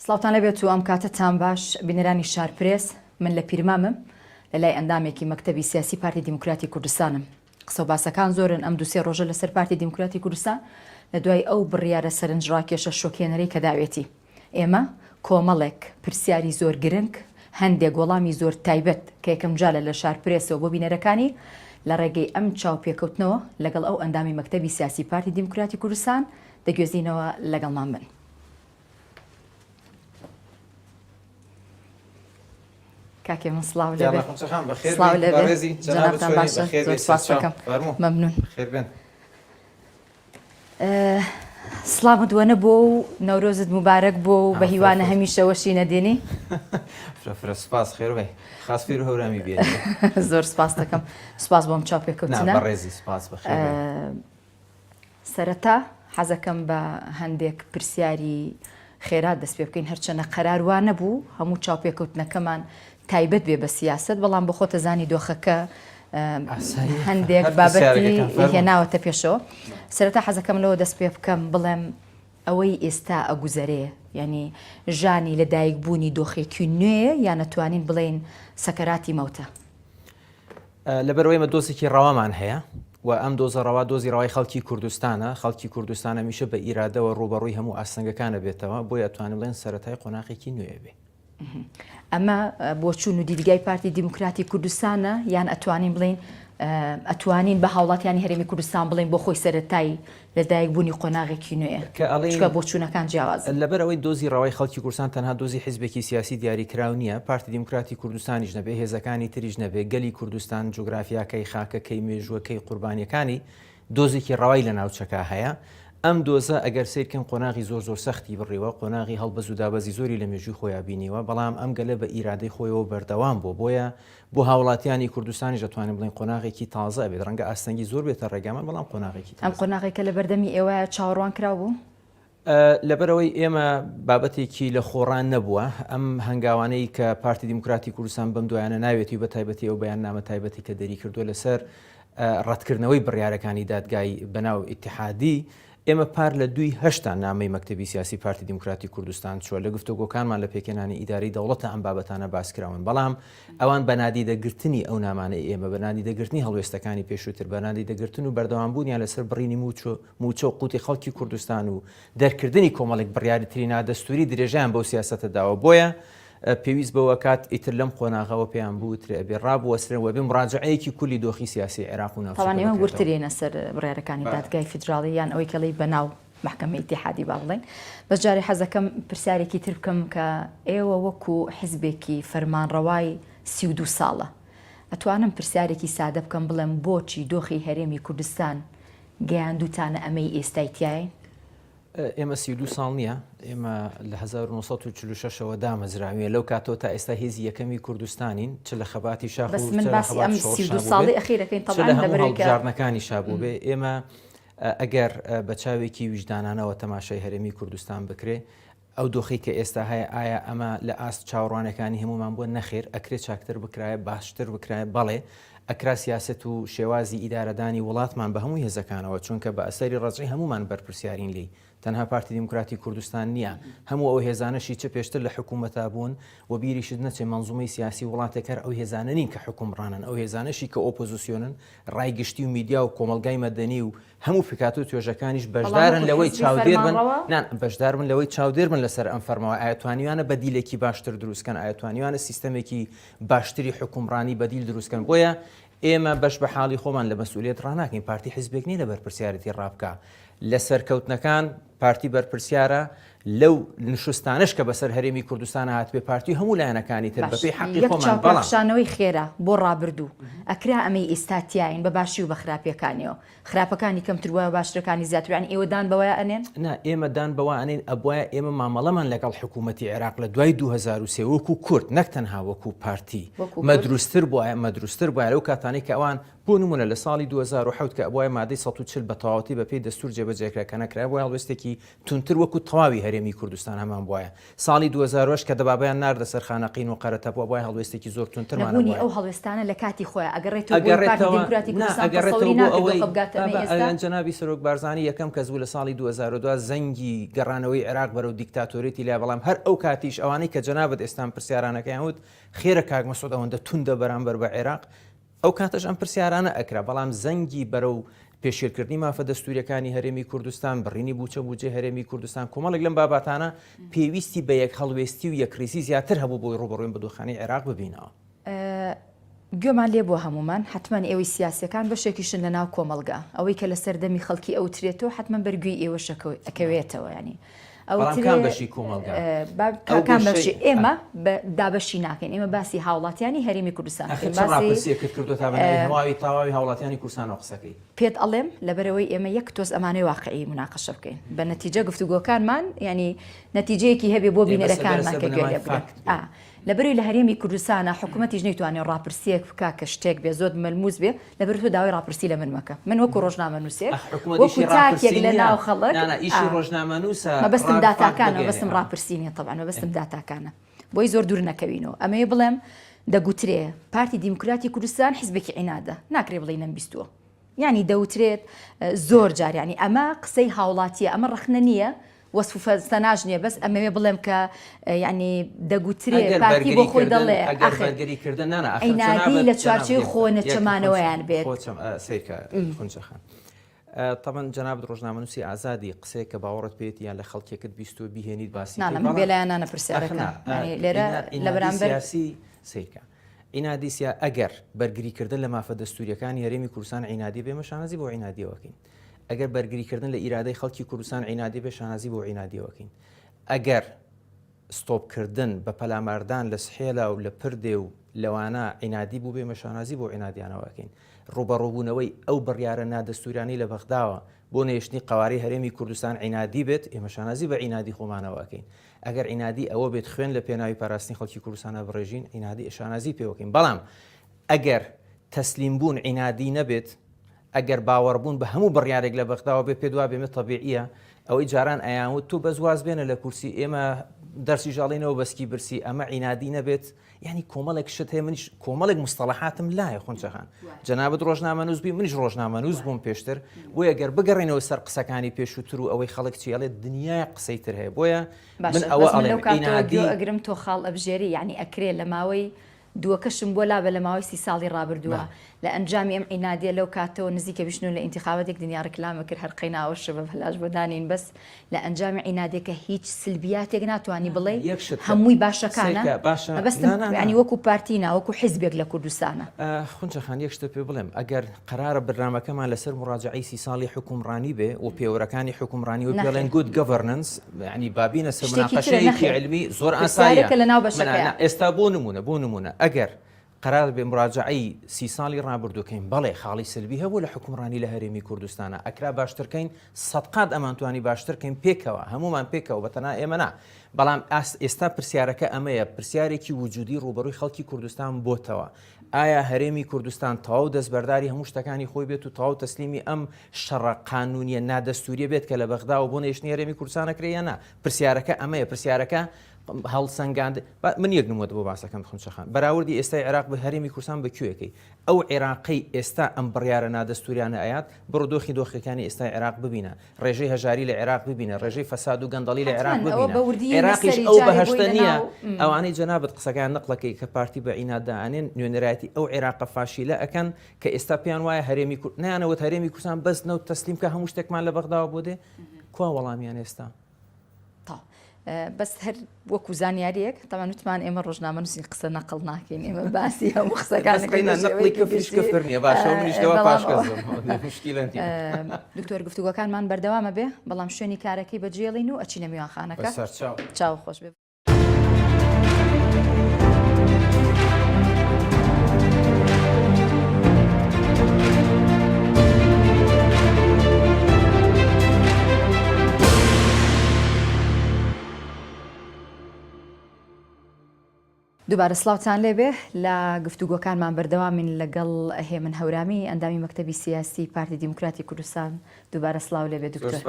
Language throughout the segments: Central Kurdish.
سڵاوتان لەبێت و ئەم کاتتان باش بینەرانی شارپرێس من لە پیرمامم لە لای ئەندامێکی مەکتەبی سیاسی پارتی دیموکراتی کوردستانم. قسە و باسەکان زۆرن ئەم دووسێ ڕۆژە لەسەر پارتی دیموکراتی کوردستان لە دوای ئەو بڕیارە سەرنجڕاکێشە شۆکێنەرەی کە داوێتی. ئێمە کۆمەڵێک پرسیاری زۆر گرنگ هەندێک وەڵامی زۆر تایبەت کە یەکەم جالە لە شارپرێسەوە بۆ بینەرەکانی لە ڕێگەی ئەم چاوپێکەوتنەوە لەگەڵ ئەو ئەندامی مەکتەبی سیاسی پارتی دیموکراتی کوردستان دەگوێزینەوە لەگەڵمان بن. کاکێ من سڵاو لەبێت سڵاو لەبێت جەنابتان باشە زۆر سپاس دەکەم مەمنون. سڵامت وەنە بۆ و نەورۆزت موبارەک بۆ و بە هیوانە هەمیشەوەشی نەدێنی سپاس خێربێ خاص فێر هەورامی بێت زۆر سپاس دەکەم سپاس بۆم چاوپێکەوتنە ڕێزی سپاس بەخێر. سەرەتا حەزەکەم بە هەندێک پرسیاری خێرات دەست پێ بکەین هەرچەنە قەراروانە بوو هەموو چاوپێکەوتنەکەمان تایبەت بێ بە سیاست بەڵام بە خۆتە زانی دۆخەکە هەندێک بابەتی هێناوەتە پێشەوە. سەرەتا حەزەکەم لەوە دەست پێ بکەم بڵێم ئەوەی ئێستا ئەگوزەرێ ینی ژانی لەدایکبوونی دۆخێکی نوێ یان نەتوانین بڵێن سەکەراتی مەوتە. لەبەرەوەی مە دۆزێکی ڕەوامان هەیە و ئەم دۆزە ڕەوا دۆزی ڕەوای خەڵکی کوردستانە. خەڵکی کوردستانە میشە بە ئیرادەوە ڕوبەڕووی هەموو ئاسنگەکانە بێتەوە بۆ ئەتوانین بڵێن سەرەتای قۆناغێکی نوێ بێ. ئەمە بۆ چوون و دیلگای پارتی دیموکراتی کوردستانە یان ئەتوانین بڵین ئەتوانین بە هاوڵاتیانی هەرێمی کوردستان بڵین بۆ خۆی سەرەتایی لەدایکبوونی قۆناغێکی نوێ کە بۆ چوونەکان جیاواز. لەبەر ئەوەی دۆزی ڕەوای خەڵکی کوردستان تەنها دۆزی حیزبێکی سیاسی دیاریکراو نییە. پارتی دیموکراتی کوردستانیش نەبێ هێزەکانی تریش نەبێ گەلی کوردستان جوگرافیاکەی خاکەکەی مێژووەکەی قوربانیەکانی دۆزێکی ڕەوای لە ناوچەکە هەیە. ئەم دۆزە ئەگەر سیرکەم قۆناغی زۆر زۆر سەختی بڕێوە قۆناغی هەڵبەز و دابەزی زۆری لە مێژووی خۆیان بینیوە بەڵام ئەم گەلە بە ئیرادەی خۆیەوە بەردەوام بۆیە بۆ هاوڵاتیانی کوردستانیش دەتوانین بڵین قۆناغێکی تازە بێت ڕەنگە ئاستەنگی زۆر بێتە ڕێگامان بەڵام قۆناغێکی ئەم قۆناغێکە لە بەردەمی ئێوە چاوەڕوان کرابوو. لەبەرەوەی ئێمە بابەتێکی لە خۆڕان نەبووە ئەم هەنگاوانەی کە پارتی دیموکراتی کوردستان بەم دوایانە ناوێتی بە تایبەتی ئەو بەیان نامە تایبەتی کە دەری کردووە لەسەر ڕەتکردنەوەی بڕیارەکانی دادگای بەناو ئیتیحادی ئێمە پار لە 2/8 نامەی مەکتەبی سیاسی پارتی دیموکراتی کوردستان چوە لە گفتوگۆکانمان لە پێکێنانی ئیداری دەوڵەتە ئەم بابەتانە باسکراون بەڵام ئەوان بەنادی دەگرتنی ئەو نامانەی ئێمە بەنادی دەگرتنی هەڵوێستەکانی پێشووتر بەنادی دەگرتن و بەردەوامبوونیان لەسەر بڕینی موچە و قوتی خەڵکی کوردستان و دەرکردنی کۆمەڵێک بڕیاریترین نادەستوری درێژیان بەو سیاسەتە داوە بۆیە پێویست بەوە کات ئیتر لەم قۆناغەوە پێیان بووترێ ئەبێ ڕابوەسرەوە بێ مڕاجعەیەکی کولی دۆخی سیاسی عێراق و تاوان ئێمە گورترێنە سەر بڕیارەکانی دادگای فیدراڵی یان ئەوەی کەڵی بەناو محکەمەی ئیتیحادی با بڵێن. بەس جارێ حەزەکەم پرسیارێکی تر بکەم کە ئێوە وەکو حیزبێکی فەرمانڕەوای 32 ساڵە ئەتوانم پرسیارێکی سادە بکەم بڵێم بۆچی دۆخی هەرێمی کوردستان گەیاندووتانە ئەمەی ئێستایتیایە؟ ئێمە 32 ساڵ نییە ئێمە لە 1946ەوە دامەزراویە لەو کاتەوە تا ئێستا هێزی یەکەمی کوردستانین چ لە خەباتی شاخ و من باسی ئەم 32 ساڵی ئەخیرەکەین تەڵان لەبەرێکجارنەکانی شابوو بێ ئێمە ئەگەر بە چاوێکی ویژدانانەوە تەماشای هەرێمی کوردستان بکرێ ئەو دۆخی کە ئێستا هەیە ئایا ئەمە لە ئاست چاوەڕوانەکانی هەمومان بووە نەخێر ئەکرێ چاکتر بکرایە باشتر بکرایە بەڵێ ئەکرا سیاست و شێوازی ئیدارەدانی وڵاتمان بە هەموو هێزەکانەوە چونکە بە ئەسەری ڕەزی هەمومان بەرپرسیارین لی تەنها پارتی دیموکراتی کوردستان نییە هەموو ئەو هێزانەشی چه پێشتر لە حکوومەتا بوون و بیریشت نەچێ منزومەی سیاسی وڵاتێکەر ئەو هێزانە نین کە حکومڕانن ئەو هێزانەشی کە ئۆپۆزیسیۆنن ڕایگشتی و میدیا و کۆمەلگای مەدەنی و هەموو فکات و توێژەکانیش بەشدارن لەوەی چاودێر بن بەشدار من لەوەی چاودێر من لەسەر ئەم فەرمەوە ئاەتوانیوانە بەدیلێکی باشتر دروستکەن ئاەتوانیوانە سیستەمێکی باشتری حکومڕانی بەدیل دروستکەن بۆیە ئێمە بەش بە حاڵی خۆمان لە مەسئولیت ڕناکەین پارتی حیزبێک نیە لە بەرپرسیارەتی ڕابکە لە سەرکەوتنەکان پارتی بەرپرسیارە لەو نشستانش کە بەسەر هەرێمی کوردستان هات بێ پارتی هەموو لایەنەکانی تر بەپێی حەقی خۆمان بەڵامشانەوەی خێرا بۆ ڕابردوو ئەکرا ئەمەی ئێستاتیاین بە باشی و بە خراپیەکانیەوە خراپەکانی کەمتر وایە باشترەکانی زیاترانی ئێوەدان بەوەیە ئەنێن نا ئێمەدان بەوە ئەنێن ئەبواە ئێمە مامەڵەمان لەگەڵ حکوومەتی عێراق لە دوای 2023 وەکو کورد نەک تەنها وەکو پارتی مەدروستر بووە لەو کاتانی کە ئەوان بۆ نمونە لە ساڵی 2007 کە ئەوە مادەی 140 بە تەواوەتی بە پێی دەستور جێبەجێکراکە نەکرا بۆ هەڵوێستێکی هەڵوێستێکی تونتر وەکو تەواوی هەرێمی کوردستان هەمان بواە ساڵی 2010 کە دەبابیان ناردە سەرخانەقین و قەرەتە بۆ بۆی هەڵوێستێکی زۆر تونترمان نەبوونی ئەو هەڵوێستانە لە کاتی خۆیان ئەگەڕێتەوە جەنابی سەرۆک بارزانانی یەکەم کەس بوو لە ساڵی 2002 زەنگی گەڕانەوەی عێراق بەرەو دیکتاتۆریەتی لا بەڵام هەر ئەو کاتیش ئەوانەی کە جەنابەت ئێستان پرسیارانەکەیان وت خێرە کاک مەسعود ئەوەندە توندە بەرامبەر بە عێراق ئەو کاتەش ئەم پرسیارانە ئەکرا بەڵام زەنگی بەرەو پێشێرکردنی مافە دەستوریەکانی هەرێمی کوردستان بڕینی بووچە بووجێ هەرێمی کوردستان کۆمەڵێک لەم باباتانە پێویستی بە یەک هەڵوێستی و یەکریزی زیاتر هەبوو بۆی ڕوبەڕووین بە دۆخانی عێراق ببینەوە. گوێمان لێ بۆ هەمومان حتمما ئێوەی سیاسەکان بەشێکیشن لە ناو کۆمەلگا ئەوەی کە لە سەردەمی خەڵکی ئەو ترێتەوە حتمما بەرگووی ئێوەش ئەکەوێتەوە ینی ئەوکان بەشی کۆمەلگا کاکان بەشی ئێمە دابەشی ناکەین ئێمە باسی هاوڵاتیانی هەرێمی کوردستان کردوەوەی تاواوی هاوڵاتیانی کوردستان قسەکەی پێت ئەڵێم لەبەرەوەی ئێمە یەک تۆز ئەمانەی واقعی مناقەشە بکەین بە نەتیجە گفتوگۆکانمان ینی نەتیجەیەکی هەبێ بۆ بینەرەکانمان کە گوێ لێ بگرن لەبەرەوەی لە هەرێمی کوردستانە حکوومەتیش نەیتوانێت ڕاپرسیەک بکا کە شتێک بێ زۆر مەلموس بێ لەبەر تۆ داوای ڕاپرسی لە من مەکە من وەکو ڕۆژنامەنووسێک وەکو تاکێک لە ناو خەڵک ئیشی ڕۆژنامەنووسە مەبەستم داتاکانە مەبەستم ڕاپرسینە طبعا مەبەستم داتاکانە بۆی زۆر دوور نەکەوینەوە ئەمەیە بڵێم دەگوترێ پارتی دیموکراتی کوردستان حیزبێکی عینادە ناکرێ بڵێ نەمبیستووە یعنی دەوترێت زۆر جار ینی ئەمە قسەی هاوڵاتیە ئەمە ڕەخنە نییە وەصف سەناژ نییە بەس ئەمەوێ بڵێم کە ینی دەگوترێ پارتی بۆ خۆی دەڵێ عینادی لە چوارچێوەی خۆ نەچەمانەوەیان بێت طبعا جناب ڕۆژنامەنووسی ئازادی قسەیە کە باوەڕت پێێت یان لە خەڵکێکت بیستوە بیهێنیت باسی من بێلایەنە پرسیارەکە لێرە لە بەرامبەر سیرکە عینادیسیا ئەگەر بەرگریکردن لە مافە دەستوریەکانی هەرێمی کوردستان عینادی بێ مەشانەزی بۆ عینادیەوەکەین ئەگەر بەرگریکردن لە ئیرادەی خەڵکی کوردستان عینادی بێ شانازی بۆ عینادیەوەکەین ئەگەر ستۆپکردن بە پەلاماردان لە سحێلا و لە پردێ و لەوانە عینادی بوو بێ مەشانازی بۆ عینادیانەوەکەین ڕوبەڕووبوونەوەی ئەو بڕیارە نادەستوریانی لە بەغداوە بۆ نێشتنی قواری هەرێمی کوردستان عینادی بێت ئێمەشانازی بە عینادی خۆمانەوەکەین ئەگەر عینادی ئەوە بێت خوێن لە پێناوی پاراستنی خەڵکی کوردستانە بڕێژین عینادی ئشانازی پێوەکەین بەڵام ئەگەر تەسلیم بوون عینادی نەبێت ئەگەر باوەڕبوون بە هەموو بڕیارێک لە بەغداوە بێ پێدوا بێمە تەبیعیە ئەوەی جاران ئەیانوت تو بەزواز بێنە لە کورسی ئێمە دەرسی ژاڵینەوە بەسکی برسی ئەمە عینادی نەبێت ینی کۆمەڵێک شت هەیە منیش کۆمەڵێک مستەڵەحاتم لایە خۆنچەخان جەنابەت ڕۆژنامەنووس بی منیش ڕۆژنامەنووس بووم پێشتر بۆ ئەگەر بگەڕێنەوە سەر قسەکانی پێشووتر و ئەوەی خەڵک چیاڵێت دنیای قسەی تر هەیە بۆیە من ئەوە ئەڵێم عینادی ئەگرم تۆ خاڵ ئەبژێری یعنی ئەکرێ لە ماوەی دووەکەشم بۆ لابە لە ماوەی 30 ساڵی ڕابردووە لە ئەنجامی ئەم عینادیە لەو کاتەوە نزیکە بشنو لە ئینتیخاباتێک دنیا ڕکلامە کرد هەر قەیناوە شەبە هەلاش بۆدانین بەس لە ئەنجامی عینادێکە هیچ سلبیاتێک ناتوانانی بڵێ هەمووی باشەکانە بەستم ینی وەکو پارتینا وەکو حیزبێک لە کوردستانە خونچەخان یەک شتە پێ بڵێم ئەگەر قرارە بەرنامەکەمان لەسەر مراجعەی 30 ساڵی حکومڕانی بێ و پێوەرەکانی حکومڕانی و پێڵێن گود گڤەرننس ینی بابینە سەر مناقەشەیەکی علمی زۆر ئاساییە لە ناو بەشەکە ئێستا بۆ نمونە ئەگەر قرار بێ مراجعەی 30 ساڵی ڕابردووکەین بەڵێ خاڵی سلبی هەبوو لە حکومڕانی لە هەرێمی کوردستانە ئەکرا باشترکەین سەدقات ئەمانتوانی باشترکەین پێکەوە هەمومان پێکەوە بەتەنا ئێمە نا بەڵام ئێستا پرسیارەکە ئەمەیە پرسیارێکی وجودی ڕوبەڕووی خەڵکی کوردستان بۆتەوە ئایا هەرێمی کوردستان تەواو دەستبەرداری هەموو شتەکانی خۆی بێت و تەواو تەسلیمی ئەم شەڕە قانونیە نادەستوریە بێت کە لە بەغداوە بۆ نێشتنی هەرێمی کوردستانەکرێ یان نا پرسیارەکە ئەمەیە پرسیارەکە هەڵسەنگاند من یەک نموت بۆ باسەکەم خونچەخان بەراوردی ئێستای عێراق بە هەرێمی کوردستان بەکوێیەکەی ئەو عێراقی ئێستا ئەم بڕیارە نادەستوریانە ئايات بڕۆ دۆخەکانی ئێستای عێراق ببینە ڕێژەی هەژاری لە عێراق ببینە ڕێژەی فەساد و گەندەڵی لە عێراق ببینە عێراقیش ئەو بەهەشتە نییە ئەوانەی جەنابەت قسەکان نەقلەکەی کە پارتی بە عیناددانێن نوێنەرایەتی ئەو عێراقە فاشیلە ئەکەن کە ئێستا پێیان وایە هەرێمی نیانەوەت هەرێمی کوردستان بەس نەوت تەسلیم کە هەموو شتێکمان لە بەغداوە بۆ دێ کوا وەڵامیان ئێستا بەس هەر وەکو زانیاریەک تاوان وتمان ئێمە ڕۆژنامەنووسی قسە نەقڵ ناکەین ئێمە باسی هەموو دکتۆر گفتوگەکانمان بەردەوامە بێ بەڵام شوێنی کارەکەی بەجێڵین و ئەچینە میوانخانەکە چاو خۆش بێ. دووبارە سڵاوتان لێبێ لە گفتوگۆکانمان بەردەوامین لەگەڵ هێمن هەورامی ئەندامی مەکتەبی سیاسی پارتی دیموکراتی کوردستان. دووبارە سڵاو لێبێ دکتۆر.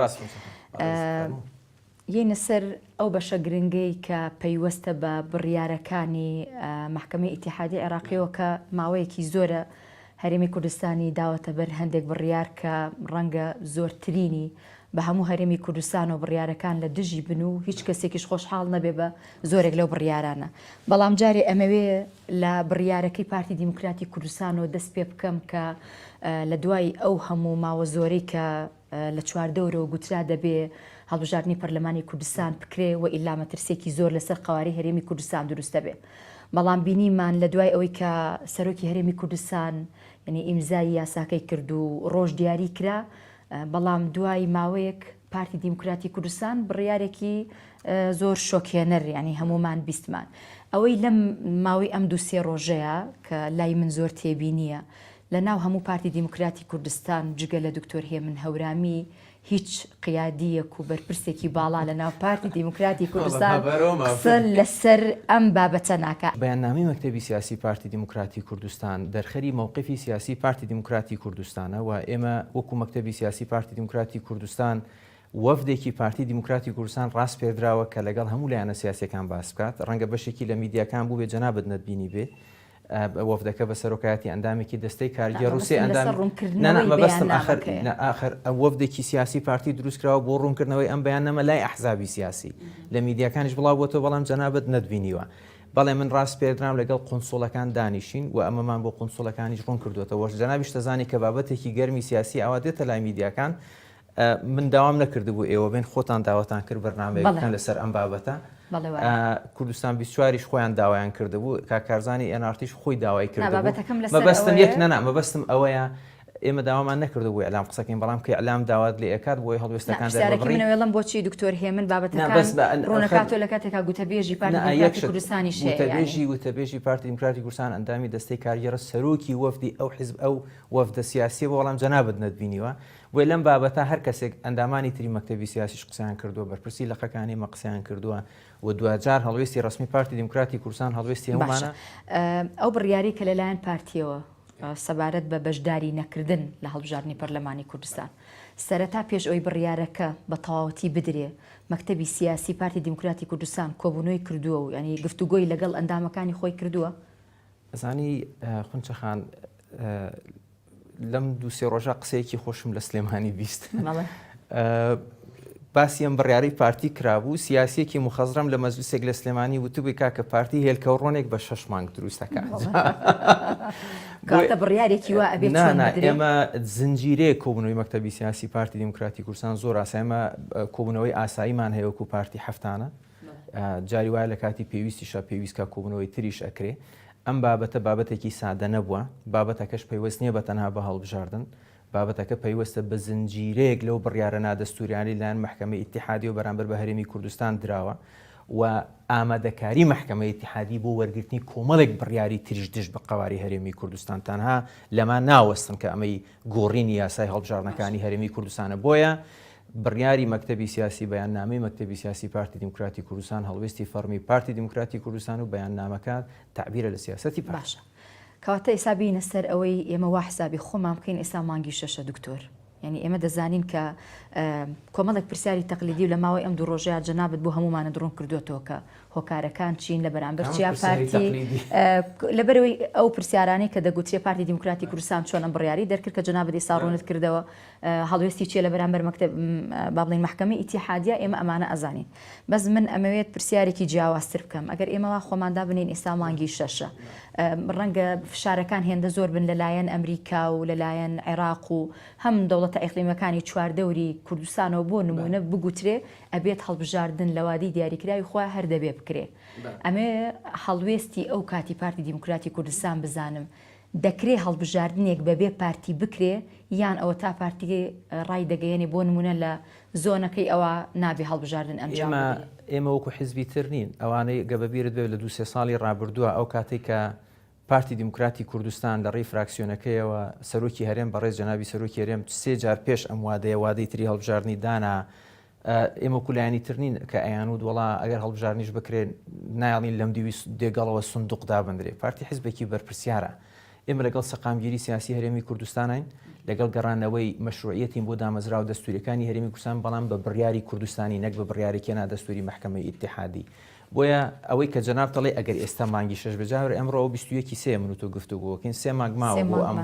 یەنە سەر ئەو بەشە گرنگەی کە پەیوەستە بە بڕیارەکانی محکەمەی ئیتیحادی عێراقیەوە کە ماوەیەکی زۆرە هەرێمی کوردستانی داوەتە بەر هەندێک بڕیار کە ڕەنگە زۆرترینی بە هەموو هەرێمی کوردستان و بڕیارەکان لە دژی بن و هیچ کەسێکیش خۆشحاڵ نەبێ بە زۆرێک لەو بڕیارانە. بەڵام جارێ ئەمەوێ لە بڕیارەکەی پارتی دیموکراتی کوردستان و دەست پێ بکەم کە لە دوای ئەو هەموو ماوە زۆرەی کە لە چواردەورەوە گوترا دەبێ هەڵبژاردننی پەرلەمانی کوردستان بکرێ و ئیلا مەترسێکی زۆر لەسەر قواری هەرێمی کوردستان دروستە بێ. بەڵام بینیمان لە دوای ئەوەی کە سەرۆکی هەرێمی کوردستان یعنی ئیمزای یاساکەی کرد و ڕۆژ دیاری کرا، بەڵام دوای ماوەیەک پارتی دیموکراتی کوردستان بڕیارێکی زۆر شۆکێنەر ینی هەمومان بیستمان. ئەوەی لەم ماوەی ئەم دووسێ ڕۆژەیە کە لای من زۆر تێبینیە لە ناو هەموو پارتی دیموکراتی کوردستان جگە لە دکتۆر هێمن هەورامی هیچ قیادیەک و بەرپرسێکی باڵا لە ناو پارتی دیموکراتی کوردستان قسە لەسەر ئەم بابەتە ناکە. بەیاننامەی مەکتەبی سیاسی پارتی دیموکراتی کوردستان دەرخەری مووقفی سیاسی پارتی دیموکراتی کوردستانە و ئێمە وەکو مەکتەبی سیاسی پارتی دیموکراتی کوردستان وەفدێکی پارتی دیموکراتی کوردستان ڕاست پێدراوە کە لەگەڵ هەموو لایەنە سیاسیەکان باس بکات. ڕەنگە بەشێکی لە میدیاکان بوو بێ جەنابەت نەتبینی بێ وەفدەکە بە سەرۆکایەتی ئەندامێکی دەستەی کارگەر رووسی مەبەستم ئاخر وەفدێکی سیاسی پارتی دروستکراوە بۆ ڕوونکردنەوەی ئەم بەیاننامە لای ئەحزابی سیاسی لە میدیاکانیش بڵاو بۆتەوە، بەڵام جەنابەت نەتبینیوە. بەڵێ من ڕاست پێدرام لەگەڵ قونسوڵەکان دانیشین و ئەمەمان بۆ قونسوڵەکانیش ڕوون کردوێتەوە. جەنابیش دەزانی کە بابەتێکی گەرمی سیاسی ئەوە دێتە لای میدیاکان. من داوام نەکردبوو ئێوە بێن خۆتان داوەتان کرد بەرنامەیە بکەن لەسەر ئەم بابەتە. کوردستان 24 خۆیان داوایان کردبوو، کاکارزانی ئەنارتیش خۆی داوای کردبوو. مەبەستم یەک نەنا مەبەستم ئەوەیە ئێمە داوامان نەکردبوو ئەلام قسەکەین، بەڵام کە ئەلام داوات لێ ئەکات بۆی هەڵوێستەکان دەڕێڵم بۆچی دکتۆر هێمن بابەتەکان ڕۆنەکاتۆ لە کاتێکا گوتەبێژی پارتی دیموکراتی کوردستانی وتەبێژی پارتی دیموکراتی کوردستان ئەندامی دەستەی کارگەرە سەرۆکی وەفدی ئەو حیزب ئەو وەفدە سیاسی بەڵام جەنابەت نەتبینیوە. بۆی لەم بابەتە هەر کەسێک ئەندامانی تری مەکتەبی سیاسیش قسەیان کردووە، بەرپرسی لەقەکانی مە قسەیان کردووە و دوجار هەڵوێستی ڕسمی پارتی دیموکراتی کوردستان هەڵوێستی هەمومانە. ئەو بڕیاری کە لەلایەن پارتیەوە سەبارەت بە بەشداری نەکردن لە هەڵبژاردننی پەرلەمانی کوردستان سەرەتا پێش ئەوی بڕیارەکە بە تەواوەتی بدرێ، مەکتەبی سیاسی پارتی دیموکراتی کوردستان کۆبوونەوەی کردووە و ینی گفتوگۆی لەگەڵ ئەندامەکانی خۆی کردووە. ئەزانی خونچەخان لەم دووسێ ڕۆژە قسەیەکی خۆشم لە سلێمانی بیست. باسی ئەم بڕیارەی پارتی کرابوو، سیاسیەکی مخەزرەم لە مەجلیسێک لە سلێمانی وتوبی کاکە پارتی هێلکەوڕۆنێک بە 6 مانگ دروستەکە. بڕیارێکی وا ئەبێت ئێمە زنجیرەیە کۆبوونەوەی مەکتەبی سیاسی پارتی دیموکراتی کوردستان زۆر ئاسایمە کۆبوونەوەی ئاساییمان هەیە وەکو پارتی هەفتانە، جاری وایە لە کاتی پێویستیشە پێویستکە کۆبوونەوەی تریش ئەکرێ. ئەم بابەتە بابەتێکی سادە نەبووە، بابەتەکەش پەیوەست نییە بە تەنها بە هەڵبژاردن، بابەتەکە پەیوەستە بە زنجیرەیەک لەو بڕیارە نادەستوریانی لایەن محکەمەی ئیتیحادی و بەرامبەر بە هەرێمی کوردستان دراوە و ئامادەکاری محکەمەی ئیتیحادی بۆ وەرگرتنی کۆمەڵێک بڕیاری تریش دژ بە قواری هەرێمی کوردستان تەنها لەما ناوەستن کە ئەمەی گۆڕینی یاسای هەڵبژاردنەکانی هەرێمی کوردستانە. بۆیە بڕیاری مەکتەبی سیاسی بەیاننامەی مەکتەبی سیاسی پارتی دیموکراتی کوردستان هەڵوێستی فەرمی پارتی دیموکراتی کوردستان و بەیاننامەکە تعبیرە لە سیاسەتی باشە. کەواتە ئێستا بینە سەر ئەوەی ئێمە وا حسابی خۆمان بکەین ئێستا مانگی 6 دکتۆر. یعنی ئێمە دەزانین کە کۆمەڵێک پرسیاری تەقلیدی و لە ماوەی ئەم دوو ڕۆژەیە جەنابەت بۆ هەمومانە دڕۆن کردوێتەوە کە هۆکارەکان چین لە بەرامبەر چیا پارتی لەبەرەوەی ئەو پرسیارانی کە دەگوترێ پارتی دیموکراتی کوردستان چۆن ئەم بڕیاری دەرکرد کە جەنابەت ئێستا ڕوونت کردەوە هەڵوێستی چیە لە بەرامبەر مەکتەب با بڵین محکەمەی ئیتیحادیە ئێمە ئەمانە ئەزانین. بەس من ئەمەوێت پرسیارێکی جیاوازتر بکەم. ئەگەر ئێمەوا خۆماندا بنین ئێستا مانگی 6 ڕەنگە فشارەکان هێندە زۆر بن لەلایەن ئەمریکا و لەلایەن عێراق و هەم دەوڵەتە ئیقلیمەکانی چواردەوری کوردستانەوە بۆ نمونە بگوترێ ئەبێت هەڵبژاردن لە وادی دیاریکراوی خوا هەر دەبێ بکرێ. ئەمێ هەڵوێستی ئەو کاتی پارتی دیموکراتی کوردستان بزانم دەکرێ هەڵبژاردنێک بەبێ پارتی بکرێ یان ئەوە تا پارتی ڕای دەگەیەنێ بۆ نمونە لە زۆنەکەی ئەوە نابێ هەڵبژاردن ئەنجام بدرێت. ئێمە وەکو حیزبی تر نین، ئەوانەی گەبەبیرت بێت لە 2-3 ساڵی ڕابردووە ئەو کاتێک کە پارتی دیموکراتی کوردستان لە ڕێی فراکسیۆنەکەیەوە سەرۆکی هەرێم بەڕێز جەنابی سەرۆکی هەرێم 3 جار پێش ئەم وادەیە وادەی تری هەڵبژاردننی دانا ئێمە کولایانی ترنین کە ئەیانود وڵا ئەگەر هەڵبژارنیش بکرێن نایڵین لەم دیوی دێگەڵەوە سندوقدا بندرێ پارتی حیزبێکی بەرپرسیارە ئێمە لەگەڵ سەقامگیری سیاسی هەرێمی کوردستانین لەگەڵ گەڕانەوەی مەشروعیەتین بۆ دامەزرا و دەستوریەکانی هەرێمی کوردستان بەڵام بە بڕیاری کوردستانی نەک بە بڕیارێکی نادەستوری محکەمەی ئیتیحادی بۆیە ئەوەی کە جەناب دەڵێ ئەگەر ئێستا مانگی 6 بەجار ئەمڕۆ 21 سێ من و تۆ گفتوگۆکەین 3 مانگ ماوە بۆ ئەم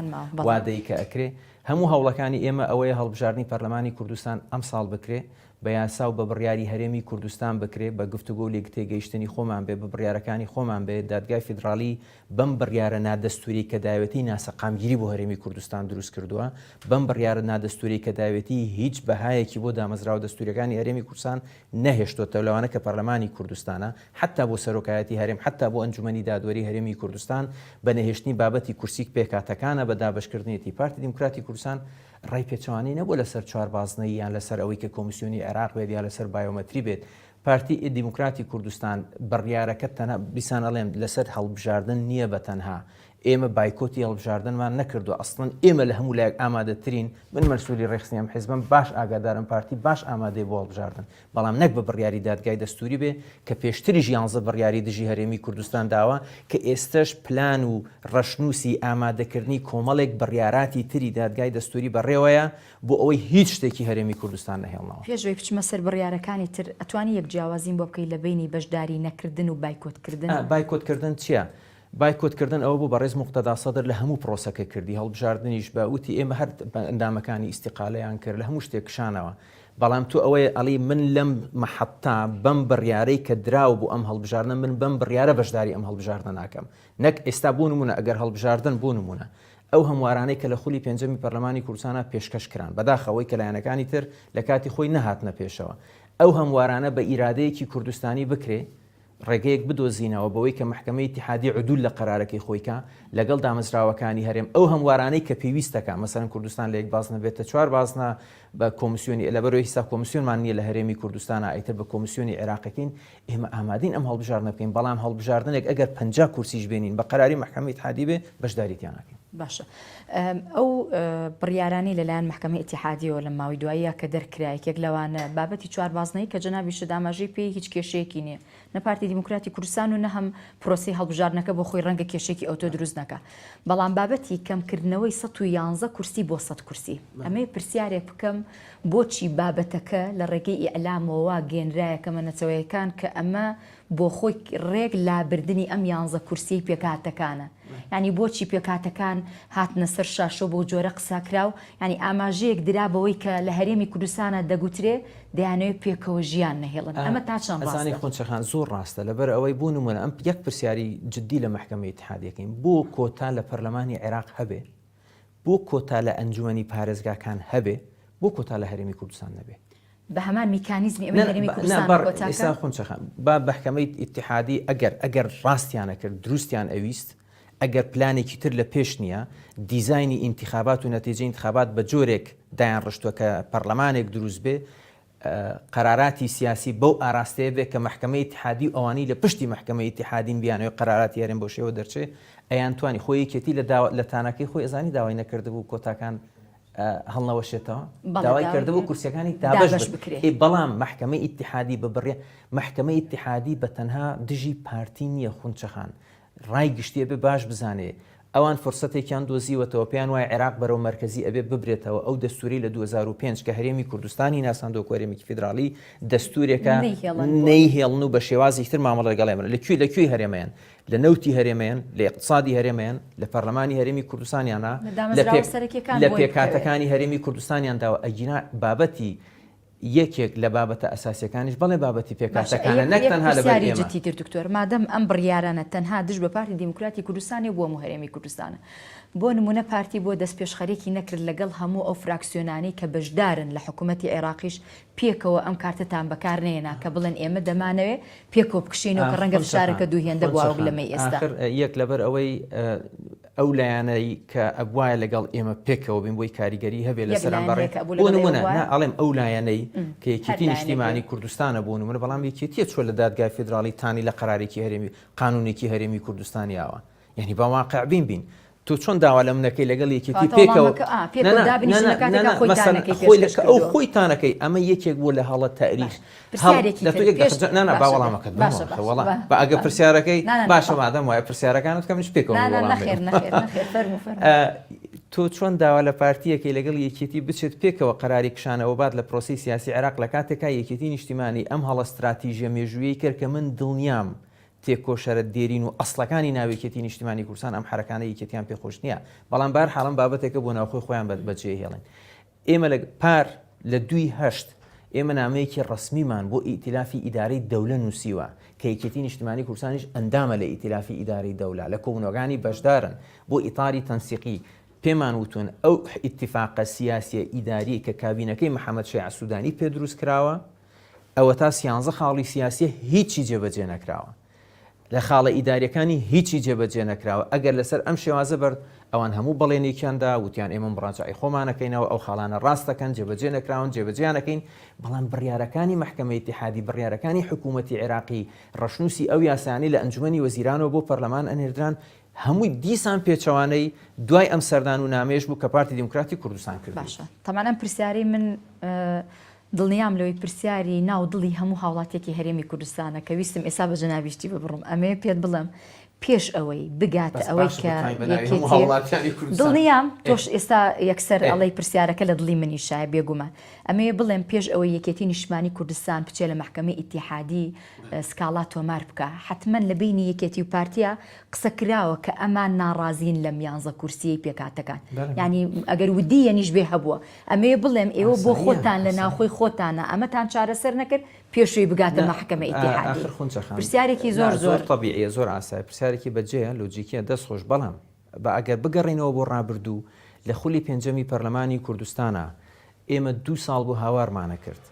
وادەی کە ئەکرێ هەموو هەوڵەکانی ئێمە ئەوەیە هەڵبژاردننی پەرلەمانی کوردستان ئەم ساڵ بکرێ بە یاسا و بە بڕیاری هەرێمی کوردستان بکرێ بە گفتوگۆ و لێکتێگەیشتنی خۆمان بێ بە بڕیارەکانی خۆمان بێ دادگای فیدرالی بەم بڕیارە نادەستوری کە داوێتی ناسەقامگیری بۆ هەرێمی کوردستان دروست کردووە بەم بڕیارە نادەستوری کە داوێتی هیچ بەهایەکی بۆ دامەزرا و دەستوریەکانی هەرێمی کوردستان نەهێشتۆتە لەوانە کە پەرلەمانی کوردستانە حتا بۆ سەرۆکایەتی هەرێم حتا بۆ ئەنجومەنی دادوەری هەرێمی کوردستان بە نەهێشتنی بابەتی کورسیک پێکاتەکانە بە دابەشکردنیەتی پارتی دیموکراتی کوردستان ڕای پێچوانی نەبوو لەسەر چواربازنەی یان لەسەر ئەوەی کە کۆمیسیۆنی عێراق بێت یا لەسەر بایۆمەتری بێت پارتی دیموکراتی کوردستان بڕیارەکە تەنها بیسانەڵێم لەسەر هەڵبژاردن نییە بە تەنها ئێمە بایکۆتی هەڵبژاردنمان نەکردو ئەسڵن ئێمە لە هەموو لایەک ئامادەترین من مەسئولی ڕێخستنیم حیزبم باش ئاگادارم پارتی باش ئامادەی بۆ هەڵبژاردن بەڵام نەک بە بڕیاری دادگای دەستوری بێ کە پێشتریش 11 بڕیاری دژی هەرێمی کوردستان داوە کە ئێستش پلان و ڕەشنووسی ئامادەکردنی کۆمەڵێک بڕیاراتی تری دادگای دەستوری بەڕێوەیە بۆ ئەوەی هیچ شتێکی هەرێمی کوردستان نەهێڵنەوە پێشوەی بچمە سەر بڕیارەکانی تر ئەتوانی یەک جیاوازیم بۆ بکەی لە بینی بەشداری نەکردن و بایکۆتکردن بایکۆتکردن چییە؟ بایکۆتکردن ئەوە بوو بەڕێز مقتەدا سەدر لە هەموو پرۆسەکە کردی هەڵبژاردننیش بە وتی ئێمە هەر ئەندامەکانی ئیسیقالەیان کرد لە هەموو شتێکشانەوە بەڵام تو ئەوەیە ئەڵی من لەم مەحەتا بەم بڕیارەی کە دراو بوو ئەم هەڵبژاردن من بەم بڕیارە بەشداری ئەم هەڵبژاردن ناکەم نەک ئێستا بوو نمونە ئەگەر هەڵبژاردن بوو نمونە ئەو هەموارانەی کە لە خولی پێنجەمی پەرلەمانی کوردستانە پێشکەش کران بەداخەوەی کە لایەنەکانی تر لە کاتی خۆی نەهاتنە پێشەوە ئەو هەموارانە بە ئیرادەیەکی کوردستانی بکرێ ڕێگەیەک بدۆزینەوە بەوەی کە محکەمەی اتحادی عدول لە قەرارەکەی خۆیکە لەگەڵ دامەزراوەکانی هەرێم ئەو هەموارانەی کە پێویستەکە مەسەرەن کوردستان لە یەک بازنە بێتە 4 بازنە بە کۆمیسیۆنی لەبەرەوەی حساب کۆمیسیۆنمان نییە لە هەرێمی کوردستانە ئایتر بە کۆمیسیۆنی عێراقەکەین ئێمە ئامادەین ئەم هەڵبژاردنە بکەین بەڵام هەڵبژاردنێک ئەگەر 50 کورسیش بێنین بە قەراری محکەمەی اتحادی بێ بەشداریتیان ناکەین باشە ئەو بڕیارانی لەلایەن محکەمەی ئیتیحادیەوە لە ماوەی دواییە کە دەرکرایەکێک لەوانە بابەتی چواربازنەی کە جەنابی داماژەی پێی هیچ کێشەیەکی نییە نە پارتی دیموکراتی کوردستان و نە هەم پرۆسی هەڵبژاردنەکە بۆ خۆی ڕەنگە کێشێکی ئۆتۆ دروست نەکە بەڵام بابەتی کەمکردنەوەی 111 کورسی بۆ 100 کورسی ئەمەی پرسیارێک بکەم بۆچی بابەتەکە لە ڕێگەی ئیعلامەوە گێنرایەکە مەنەچەوەیەکان کە ئەمە بۆ خۆی ڕێک لابردنی ئەم 11 کورسی پێکاتەکانە ینی بۆچی پێکاتەکان هاتنە سەر شاشۆ بۆ جۆرە قساکراو ینی ئاماژەیەک درابەوەی کە لە هەرێمی کوردستانە دەگوترێ دەیانەوێت پێکەوە ژیان نەهێڵن ئەمە تا چەند ڕاستە خۆنچەخان زۆر ڕاستە لەبەر ئەوەی بوو نمونە ئەم یەک پرسیاری جددی لە محکەمەی اتحادیەکەین بۆ کۆتا لە پەرلەمانی عێراق هەبێ بۆ کۆتا لە ئەنجومەنی پارێزگاکان هەبێ بۆ کۆتا لە هەرێمی کوردستان نەبێ بە هەمان میکانیزمی ئەمە هەرێمی کوردستان ئێستا خۆنچەخان با محکەمەی اتحادی ئەگەر ڕاستیانە کرد دروستیان ئەویست ئەگەر پلانێکی تر لە پێش نییە دیزایانی ئینتیخابات و نەتیجەی ئینتیخابات بە جۆرێک دایان ڕشتووە کە پەرلەمانێک دروست بێ قەراراتی سیاسی بەو ئاراستەیە بێت کە محکەمەی اتحادی ئەوانی لە پشتی محکەمەی اتحادین بیانەوە قەراراتی هەرێم بۆ شێوە دەرچێ ئەیان توانی خۆی یەکێتی لە تانەکەی خۆی ئەزانی داوای نەکردبوو کۆتاکان هەڵنەوەشێتەوە داوای کردبوو کورسەکانی دابش بکرێت بەڵام محکەمەی اتحادی ببڕێ محکەمەی اتحادی بە تەنها دژی پارتی نییە خونچەخان ڕای گشتیە بێ باش بزانێ ئەوان فرسەتێکیان دۆزیوەتەوە پێیان وای عێراق بەرەو مەرکەزی ئەبێ ببرێتەوە ئەو دەستوری لە 2005 کە هەرێمی کوردستانی ناساندۆ هەرێمێکی فیدرالی دەستورێکە نەیهێڵن و بە شێوازی تر مامەڵە لەگەڵێمە لەکوێی هەرێمەیان لە نەوتی هەرێمەیان لە اقتصادی هەرێمەیان لە پەرلەمانی هەرێمی کوردستانیانە لە پێکاتەکانی هەرێمی کوردستانیانداوە ئەگینا بابەتی یەکێک لە بابەتە ئەساسیەکانیش بەڵێ بابەتی پێکاتەکانە نەک تەنها لەبەر ئێمە دکتۆر مادەم ئەم بڕیارانە تەنها دژ بە پارتی دیموکراتی کوردستانی بۆ هەرێمی کوردستانە بۆ نمونە پارتی بۆ دەست پێشخەرێکی نەکرد لەگەڵ هەموو ئەو فراکسیۆنانی کە بەشدارن لە حکوومەتی عێراقیش پێکەوە ئەم کارتتان بەکارنێنا کە بڵێن ئێمە دەمانەوێت پێکەوە بکشینەوە کە ڕەنگە فشارەکە دووهێندە بواوە لەمەی ئێستا یەک لەبەر ئەوەی ئەو لایەنەی کە ئەبواە لەگەڵ ئێمە پێکەوە بین بۆی کاریگەری هەبێ لە سەران بەڕێ بۆ نمونە ئەڵێم ئەو لایەنەی کە یەکێتی نیشتیمانی کوردستانە بۆ نمونە بەڵام یەکێتیە چۆ لە دادگای فیدراڵی تانی لە قەرارێکی هەرێمی قانونێکی هەرێمی کوردستانیاوە یعنی بە واقع بین تۆ چۆن داوا لە منەکەی لەگەڵ یەکێتی پێکەوە ئەو خۆیتانەکەی ئەمە یەکێک بوو لە هەڵە تاریخ باوەڵامەکەت بە ئەگە پرسیارەکەی باشە مادەم وایە پرسیارەکانت کەمش پێکەوە تۆ چۆن داوا لە پارتیەکەی لەگەڵ یەکێتی بچێت پێکەوە قەراری کشانەوە بات لە پرۆسی سیاسی عێراق لە کاتێکا یەکێتی نیشتیمانی ئەم هەڵە استراتیژیە مێژوویەی کرد کە من دڵنیام تێکۆشەرە دێرین و ئەسڵەکانی ناوێکێتی نیشتیمانی کوردستان ئەم حرەکانە یەکێتیان پێخۆش نییە بەڵام بار حاڵم بابەتێکە بۆ ناوخۆی خۆیان بەجێ هێڵن ئێمە لە پار لە 2/8 ئێمە نامەیەکی ڕسمیمان بۆ ئیتیلافی ئیدارەی دەولە نووسیوە کە یەکێتی نیشتیمانی کوردستانیش ئەندامە لە ئیتیلافی ئیدارەی دەولە لە کۆبوونەوەکانی بەشدارن بۆ ئیتاری تەنسیقی پێمان وتون ئەو ئیتیفاقە سیاسیە ئیداری کە کابینەکەی محەممەد شیع سوودانی پێ دروست کراوە ئەوە تا 13 خاڵی سیاسیە هیچی جێبەجێ نەکراوە لە خاڵە ئیداریەکانی هیچی جێبەجێ نەکراوە ئەگەر لەسەر ئەم شێوازە بەرد ئەوان هەموو بەڵێنێکیاندا وتیان ئێمە بڕاجعی خۆمانەکەینەوە ئەو خاڵانە ڕاستەکەن جێبەجێ نەکراون جێبەجیانەکەین بەڵام بڕیارەکانی محکەمەی ئیتیحادی بڕیارەکانی حکوومەتی عێراقی ڕەشنووسی ئەو یاسانی لە ئەنجومەنی وەزیرانەوە بۆ پەرلەمان ئەنێردران هەمووی دیسان پێچەوانەی دوای ئەم سەردان و نامێش بوو کە پارتی دیموکراتی کوردستان کرد باشە تەمانەم پرسیاری من دڵنیام لەوەی پرسیاری ناو دڵی هەموو هاوڵاتێکی هەرێمی کوردستانە کە ویستم ئێستا بە جەنابیشتی ببڕم ئەمەیە پێت بڵم پێش ئەوەی بگاتە ئەوەی کە دڵنیام تۆش ئێستا یەکسەر ئەڵەی پرسیارەکە لە دڵی منی شایە بێگومان ئەمەیە بڵێم پێش ئەوەی یەکێتی نیشتیمانی کوردستان بچێ لە محکەمەی ئیتیحادی سکاڵا تۆمار بکە حتمما لە بینی یەکێتی و پارتیا قسە کراوە کە ئەمان ناڕازین لە 11 کورسیەی پێکاتەکان یعنی ئەگەر ودی یەنیش بێ هەبووە ئەمەیە بڵێم ئێوە بۆ خۆتان لە ناوخۆی خۆتانە ئەمەتان چارەسەر نەکرد پێشووی بگاتە محکەمەی ئیتیحادی پرسیارێکی زۆر طبیعیە زۆر ئاسای پرسیارێکی بەجێە لۆجیکیە دەستخۆش بەڵام بە ئەگەر بگەڕینەوە بۆ ڕابردوو لە خولی پێنجەمی پەرلەمانی کوردستانە ئێمە 2 ساڵ بوو هاوارمانە کرد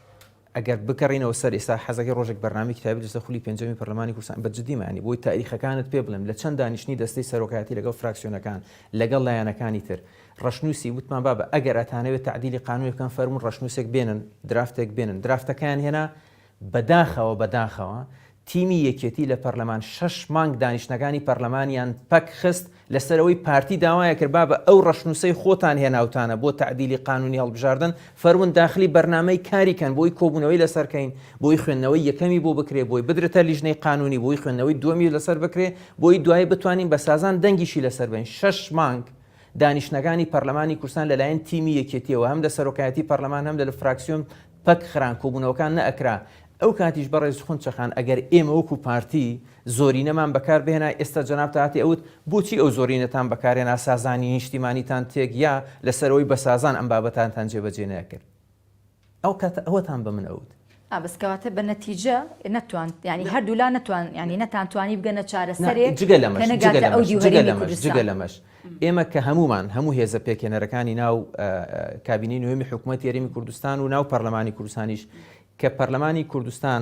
ئەگەر بکەڕینەوە سەر ئێستا حەزەکەی ڕۆژێک بەرنامی کتابی لەسەر خولی پێنجەمی پەرلەمانی کوردستان بەجددیمانی بۆی تاریخەکانت پێ بڵێم لە چەند دانیشتنی دەستەی سەرۆکایەتی لەگەڵ فراکسیۆنەکان لەگەڵ لایەنەکانی تر ڕەشنووسی وتمان بابە ئەگەر ئەتانەوێت تعدیلی قانونیەکان فەرمون ڕەشنووسێک بێنن درافتێک بێنن درافتەکان هێنا بەداخەوە تیمی یەکێتی لە پەرلەمان 6 مانگ دانیشتەکانی پەرلەمانیان پەک خست لەسەرەوەی پارتی داوایە کرد بابە ئەو ڕەشنووسەی خۆتان هێناوتانە بۆ تعدیلی قانونی هەڵبژاردن فەرمون داخلی بەرنامەی کاریکەن بۆی کۆبوونەوەی لەسەرکەین بۆی خوێندنەوەی یەکەمی بۆ بکرێ بۆی بدرێتە لیژنەی قانونی بۆی خوێندنەوەی دووەمی لەسەر بکرێ بۆی دوای بتوانین بە سازان دەنگیشی لەسەر بین 6 مانگ دانیشتەکانی پەرلەمانی کوردستان لەلایەن تیمی یەکێتیەوە هەم لە سەرۆکایەتی پەرلەمان هەم لە فراکسیۆن پەک خران کۆبوونەوەکان نەئەکرا ئەو کاتیش بەڕێز خونچەخان ئەگەر ئێمە وەکو پارتی زۆرینەمان بەکار بهێنا ئێستا جەناب تاهاتی ئەوت بۆچی ئەو زۆرینەتان بەکارهێنا سازانی نیشتیمانیتان تێک یا لەسەرەوەی بە سازان ئەم بابەتانتان جێبەجێ نەکرد ئەو کاتە ئەوەتان بە من ئەوت بەسکەواتە بە نەتیجە نەتوان ینی هەردوو لا نەتوان ینی نەتانتوانی بگەنە چارەسەرێک جگە لەمەش ئێمە کە هەموو هێزە پێکێنەرەکانی ناو کابینەی نوێمی حکوومەتی هەرێمی کوردستان و ناو پەرلەمانی کوردستانیش کە پەرلەمانی کوردستان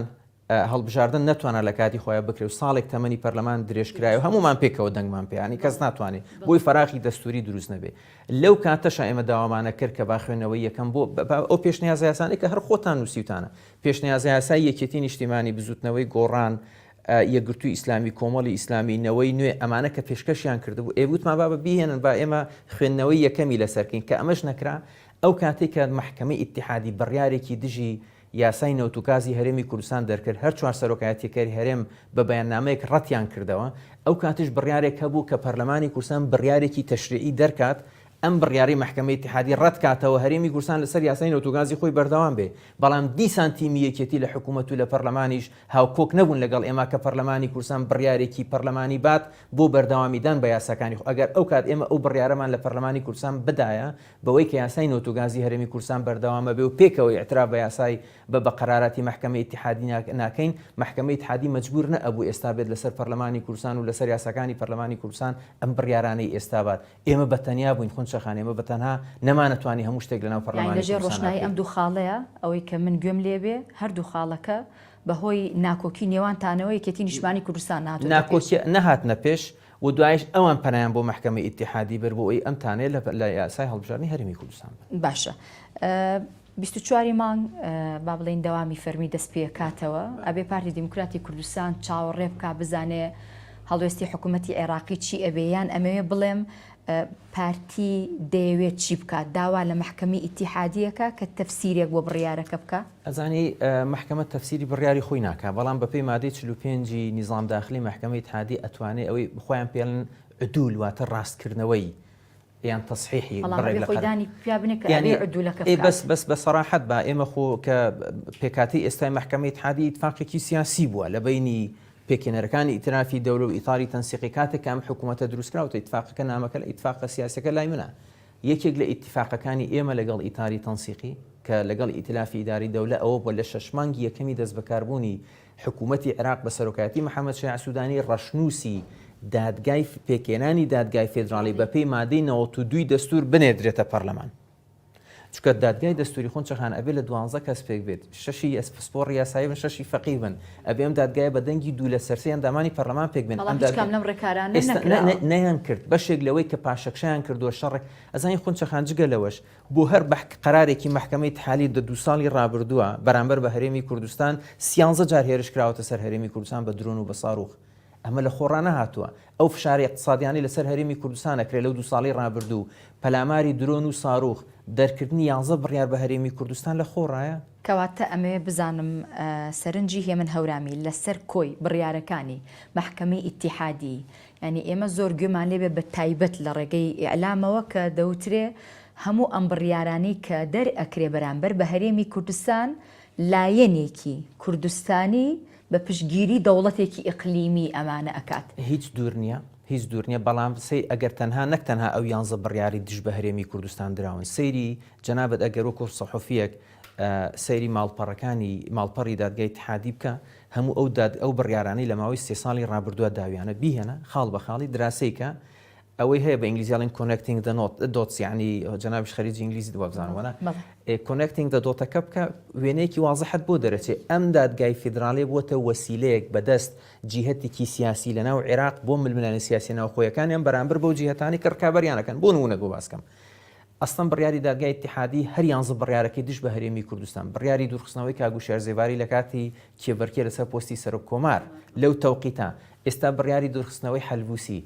هەڵبژاردن نەتوانە لە کاتی خۆیان بکرێ و ساڵێک تەمەنی پەرلەمان درێژکرایە و هەمومان پێکەوە دەنگمان پێیانی کەس ناتوانێت بۆی فەراخی دەستوری دروست نەبێ لەو کاتەشە ئێمە داوامانە کرد کە با خوێندنەوەی یەکەم بۆ ئەو پێشنیازە یاسانی کە هەر خۆتان نووسیوتانە پێشنیازە یاسای یەکێتی نیشتیمانی بزوتنەوەی گۆڕان یەکگرتووی ئیسلامی کۆمەڵی ئیسلامی نەوەی نوێ ئەمانە کە پێشکەشیان کردبوو ئێوتمان بابە بیهێنن با ئێمە خوێندنەوەی یەکەمی لەسەرکەین کە ئەمەش نەکرا ئەو کاتێک کە محکەمەی ئیتیحادی بڕیارێکی دژی یاسای نەوتوکازی هەرێمی کوردستان دەرکرد هەر چوار سەرۆکایەتیەکەی هەرێم بە بەیاننامەیەک ڕەتیان کردەوە ئەو کاتش بڕیارێک هەبوو کە پەرلەمانی کوردستان بڕیارێکی تەشریعی دەرکات ئەم بڕیاری محکەمەی ئیتیحادی ڕەت کاتەوە هەرێمی کوردستان لەسەر یاسای نەوتوگازی خۆی بەردەوام بێ بەڵام دیسان تیمی یەکێتی لە حکوومەت و لە پەرلەمانیش هاوکۆک نەبوون لەگەڵ ئێمە کە پەرلەمانی کوردستان بڕیارێکی پەرلەمانی بات بۆ بەردەوامیدان بە یاساکانی خۆ ئەگەر ئەو کات ئێمە ئەو بڕیارەمان لە پەرلەمانی کوردستان بدایە بەوەی کە یاسای نەوتوگازی هەرێمی کوردستان بەردەوامە بێ و پێکەوەی اعتراف بە یاسای بە قەرارەتی محکەمەی ئیتیحادی ناکەین محکەمەی ئیتیحادی مەجبور نەبوو ئێستا بێت لەسەر پەرلەمانی کوردستان و لەسەر یاساکانی پەرلەمانی کوردستان ئەم بڕیارانەی ئێستا بات ئێمە بەتەنیا بووین خونچەخان ئێمە بەتەنها نەمانەتوانی هەموو شتێک لەناو پەرلەمانی لەژێر ڕۆشنایی ئەم دوو خاڵەیە ئەوەی کە من گوێم لێبێ هەردوو خاڵەکە بەهۆی ناکۆکی نێوانتانەوەی یەکێتی نیشتیمانی کوردستان ناکۆکی نەهاتنە پێش و دوایش ئەوان پەنایان بۆ محکەمەی ئیتیحادی بەر بۆ ئەوی ئەمتانێت لە یاسای هەڵبژاردننی هەرێمی کوردستان باشە 24 مانگ با بڵین دەوامی فەرمی دەست پێکاتەوە ئەبێ پارتی دیموکراتی کوردستان چاوەڕێ بکا بزانێ هەڵوێستی حکوومەتی عێراقی چی ئەبێیان ئەمەوێ بڵێم پارتی دەیەوێت چی بکات داوا لە محکەمی ئیتیحادیەکە کە تەفسیرێک بۆ بڕیارەکە بکە ئەزانی محکمە تەفسیری بڕیاری خۆی ناکە بەڵام بەپێی مادەی 45 نیزام داخلی محکمەی اتحادی ئەتوانێت ئەوەی بخۆیان پێڵن عدول واتە ڕاستکردنەوەی یان تەصحیحی بەس بە سەراحەت با ئێمە خۆ کە پێکاتی ئێستای محکمەی اتحادی اتفاقێکی سیاسی بووە لە بینی پێکێنەرەکانی ئیترافی دەوڵە و ئیتاری تەنسیقی کاتێک ئەم حکوومەتە دروستکراوەتە ئیتفاقەکە نامەکە لە ئیتفاقە سیاسەکە لای منە یەکێک لە ئیتفاقەکانی ئێمە لەگەڵ ئیتاری تەنسیقی کە لەگەڵ ئیتلافی ئیداری دەوڵە ئەوە بۆ لە 6 مانگی یەکەمی دەست بەکاربوونی حکوومەتی عێراق بە سەرۆکایەتی محەممەد شایع سوودانی ڕەشنووسی دادگای پێکێنانی دادگای فێدراڵی بەپێی مادەی 92 دەستور بنێدرێتە پەرلەمان چکە دادگای دەستوری خۆن چەخان ئەبێ لە 12 کەس پێک بێت شەشی ئەسپۆڕ یاسایی بن شەشی فەقیه بن ئەبێ ئەم دادگایە بە دەنگی دوو لە سەرسی ئەندامانی پەرلەمان پێک بێن لەم ڕێکارانە نەیان کرد بەشێک لەوەی کە پاشەکشیان کردووە شەڕێک ئەزانی خۆن چەخان جگە لەوەش بۆ هەر قەرارێکی محکەمەی اتحادی دە 2 ساڵی ڕابردووە بەرامبەر بە هەرێمی کوردستان 13 جار هێرش کراوەتە سەر هەرێمی کوردستان بە درۆن و بە ساڕوخ ئەمە لە خۆڕانە هاتووە ئەو فشاری اقتصادیانی لەسەر هەرێمی کوردستانە کرێ لەو 2 ساڵی ڕابردوو پەلاماری درۆن و ساڕوخ دەرکردنی 11 بڕیار بە هەرێمی کوردستان لە خۆڕایە کەواتە ئەمەوێ بزانم سەرنجی هێمن هەورامی لەسەر کۆی بڕیارەکانی محکەمەی ئیتیحادی ینی ئێمە زۆر گوێمان لێبێ بە تایبەت لە ڕێگەی ئیعلامەوە کە دەوترێ هەموو ئەم بڕیارانی کە دەرئەکرێ بەرامبەر بە هەرێمی کوردستان لایەنێکی کوردستانی بە پشتگیری دەوڵەتێکی ئیقلیمی ئەمانە ئەکات هیچ دوور نییە هیچ دوور نییە بەڵام سی ئەگەر تەنها نەکتەنها ئەو 11 بڕیاری دژ بە هەرێمی کوردستان دراون سەیری جەنابەت ئەگەر وەکو سەحوفیەک سەیری ماڵپەڕی دادگای اتحادی بکە هەموو ئەو بڕیارانەی لە ماوەی 3 ساڵی ڕابردووە داویانە بیهێنە خاڵ بە خاڵی دراسەیکە ئەوەی هەیە بە ئینگلیزیاڵین connecting the dots یعنی جەنابش خەریجی ئینگلیزی دوابزانەوەە connecting the dot کە بکە وێنەیەکی وازەحەت بۆ دەرەچێت ئەم دادگای فیدراڵی بووەتە وەسیلەیەک بەدەست جیهەتێکی سیاسی لەناو عێراق بۆ ململانی سیاسی ناوخۆیەکانیان بەرامبەر بۆ جیهەتانی کە ڕکابەریانەکەن بۆ نمونە بۆ باسکەم ئەستەم بڕیاری دادگای اتحادی هەر 11 بڕیارەکەی دژ بە هەرێمی کوردستان بڕیاری دوورخستنەوەی کاگوشار زێواری لە کاتی کێبەرکێ لەسەر پۆستی سەرۆک کۆمار لەو تەوقیتە ئێستا بڕیاری دوورخستنەوەی حەلبوسی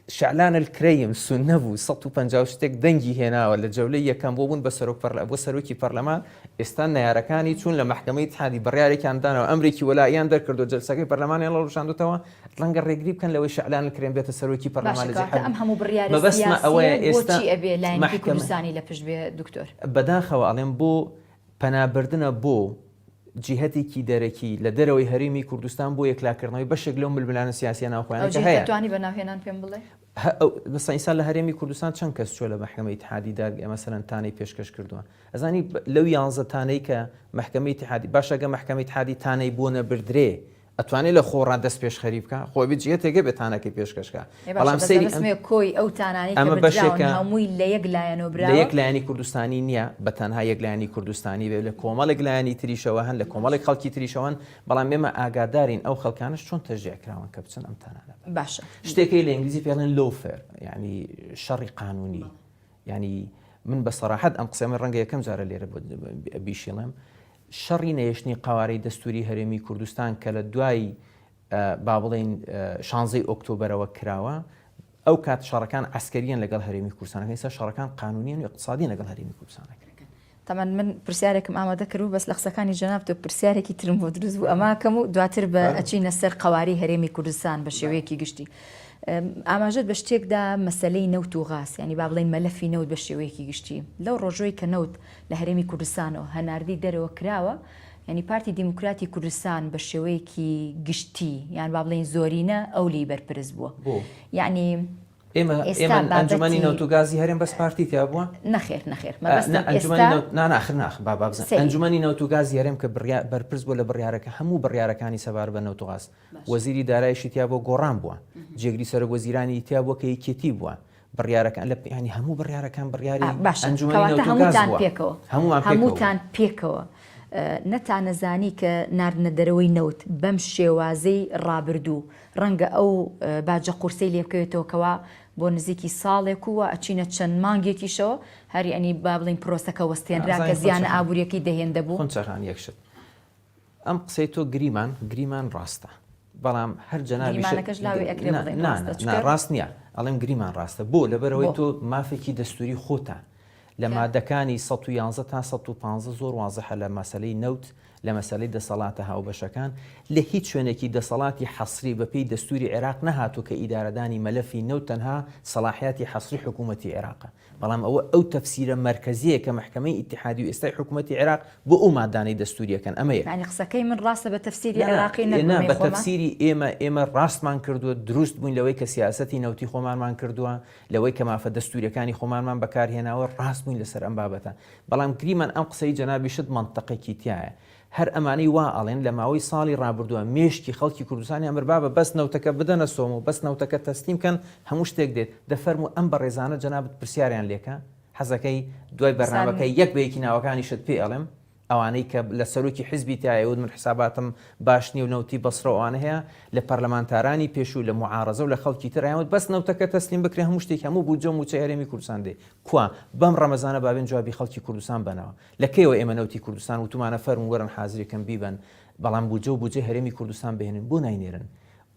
شعلان الکرەیم سون نەبوو 150 شتێک دەنگی هێناوە لە جەولەی یەکەم بۆ بوون بۆ سەرۆکی پەرلەمان ئێستا نەیارەکانی چوون لە محکەمەی اتحادی بڕیارێکیان دانەوە ئەمریکی وەلایەن دەرکردو جەلسەکەی پەرلەمانیان لە ڕۆژاندوتەوە ڕەنگە ڕێگری بکەن لەوەی شعلان الکرەیم بێتە سەرۆکی پەرلەمان ئەم هەموو بڕیارە سیاسی بۆچی ئەبێ لایەنی کوردستانی لە پشت بێ دکتۆر بەداخەوە ئەڵێم بۆ پەنابردنە بۆ جیهەتێکی دەرەکی لە دەرەوەی هەرێمی کوردستان بۆ یەکلاکردنەوەی بەشێک لەو ململانە سیاسی ناوخۆیانە هەیە توانی بەناوهێنان پێم بڵێ بەسا ئینسان لە هەرێمی کوردستان چەند کەس چۆ لە محکەمەی اتحادی دادگای مەسەلەن تانەی پێشکەش کردووە ئەزانی لەو 11 تانەی کە محکەمەی اتحادی باشەگە محکەمەی اتحادی تانەی بۆ نەبردرێ ئەتوانێت لە خۆڕان دەست پێش خەریب بکە خۆی بجێتێکە بێتانەکەی پێشکەشکە بەڵام سەیری کۆی ئەو تانانی ئەمە بەشێکە هەمووی لە یەک لایەنەوە برا لە یەک لایەنی کوردستانی نییە بە تەنها یەک لایەنی کوردستانی بێت لە کۆمەڵێک لایەنی تریشەوە هەن لە کۆمەڵێک خەڵکی تریشەوەن بەڵام ئێمە ئاگادارین ئەو خەڵکانش چۆن تەژێکراون کە بچن ئەم تانانە باشە شتێکی لە ئینگلیزی پێڵێن لۆفەر یعنی شەڕی قانونی یعنی من بە سەراحەت ئەم قسەمە ڕەنگە یەکەم جارە لێرە بیشڵێم شەڕی نەیەشتنی قاوارەی دەستوری هەرێمی کوردستان کە لە دوای با بڵێن 16 ئۆکتۆبەرەوە کراوە ئەو کات شەڕەکان عسکەریان لەگەڵ هەرێمی کوردستانەکە ئێستا شەڕەکان قانونیان و اقتصادیان لەگەڵ هەرێمی کوردستانەکە تەمان من پرسیارێکم ئامادە کرد و بەس لە قسەکانی جەناب تۆ پرسیارێکی ترم بۆ دروست بوو ئەماکەم و دواتر بە ئەچینە سەر قەواری هەرێمی کوردستان بە شێوەیەکی گشتی ئاماژەت بە شتێکدا مەسەلەی نەوت و غاز ینی با بڵێن مەلەفی نەوت بە شێوەیەکی گشتی لەو ڕۆژۆی کە نەوت لە هەرێمی کوردستانەوە هەناردی دەرەوە کراوە ینی پارتی دیموکراتی کوردستان بە شێوەیەکی گشتی یان با بڵێن زۆرینە ئەولی بەرپرس بووە یعنی ئێمە ئەنجومەنی نەوت و گازی هەرێم بەس پارتی تیا بووە نەخێر ئەنجومەنی نەوت و گازی هەرێم کە بەرپرس بووە لە بڕیارەکە هەموو بڕیارەکانی سەبار بە نەوت و گاز وەزیری دارایشی تیا بۆ گۆڕان بووە جێگری سەرۆک وەزیرانی تیا بووە کە یەکێتی بووە بڕیارەکان لە ینی هەموو بڕیارەکان بڕیاری ئەنجومەنی نەوت و گاز بووە هەمووتان پێکەوە نەتانەزانی کە ناردنە دەرەوەی نەوت بەم شێوازەی ڕابردوو ڕەنگە ئەو باجە قورسەی لێ بکەوێتەوە کەوا بۆ نزیکی ساڵێک وە ئەچینە چەند مانگێکیشەوە هەری ئەنی با بڵین پرۆسەکە وەستێنرا کە زیانە ئابوووریەکەی دەهێندە بوو خۆنچەخان یەکشت ئەم قسەی تۆ گریمان ڕاستە بەڵام هەر جەنابی ڕاست نییە ئەڵێم گریمان ڕاستە بۆ لەبەرەوەی تۆ مافێکی دەستوری خۆتە لە مادەکانی 111 تا 150 زۆر وازەحە لە مەسەلەی نەوت لە مەسەلەی دەسەڵاتە هاوبەشەکان لە هیچ شوێنێکی دەسەڵاتی حەسری بەپێی دەستوری عێراق نەهاتوو کە ئیدارەدانی مەلەفی نەوت تەنها سەلاحیاتی حەسری حکوومەتی عێراقە بەڵام ئەو تەفسیرە مرکزیە کە محکەمەی ئیتحادی و ئێستای حکوومەتی عێراق بۆ ئەو مادانەی دەستوریەکەن ئەمەیە یعنی قسەکەی من ڕاستە بە تەفسیری عێراقی بە تەفسیری ئێمە ڕاستمان کردووە دروست بووین لەوەی کە سیاسەتی نەوتی خۆمانمان کردووە لەوەی کە مافە دەستوریەکانی خۆمانمان بەکارهێناوە ڕاست بووین لەسەر ئەم بابەتە بەڵام گریمان ئەم قسەی جەنابی شت منتەقێکی تایە هەر ئەمانەی وا ئەڵێن لە ماوەی ساڵی ڕابردووە مێشکی خەڵکی کوردستانی ئەمربابە بەس نەوتەکە بدەنە سۆم و بەس نەوتەکە تەسلیمکەن هەموو شتێک دێت دەفەرمو ئەم بە ڕێزانە جەنابەت پرسیاریان لێکە حەزەکەی دوای بەرنامەکەی یەک بەیەکی ناوەکانی شت پێ ئەڵێم ئەوانەی کە لە سەرۆکی حیزبی تایەوت من حساباتم باشنی و نەوتی بەسڕەوانە هەیە لە پەرلەمانتارانی پێشوو لە معارەزە و لە خەڵکی ترایەوت بەس نەوتەکە تەسلیم بکرێ هەموو شتێک هەموو بوو جۆ موچە هەرێمی کوردستان دێ کوا بەم ڕەمەزانە بابێن جوابی خەڵکی کوردستان بنەوە لەکەیەوە ئێمە نەوتی کوردستان وتمانە فەرمو وەرن حازریکەم بیبن بەڵام بوجە و بودجێ هەرێمی کوردستان بهێنن بۆ ناینێرن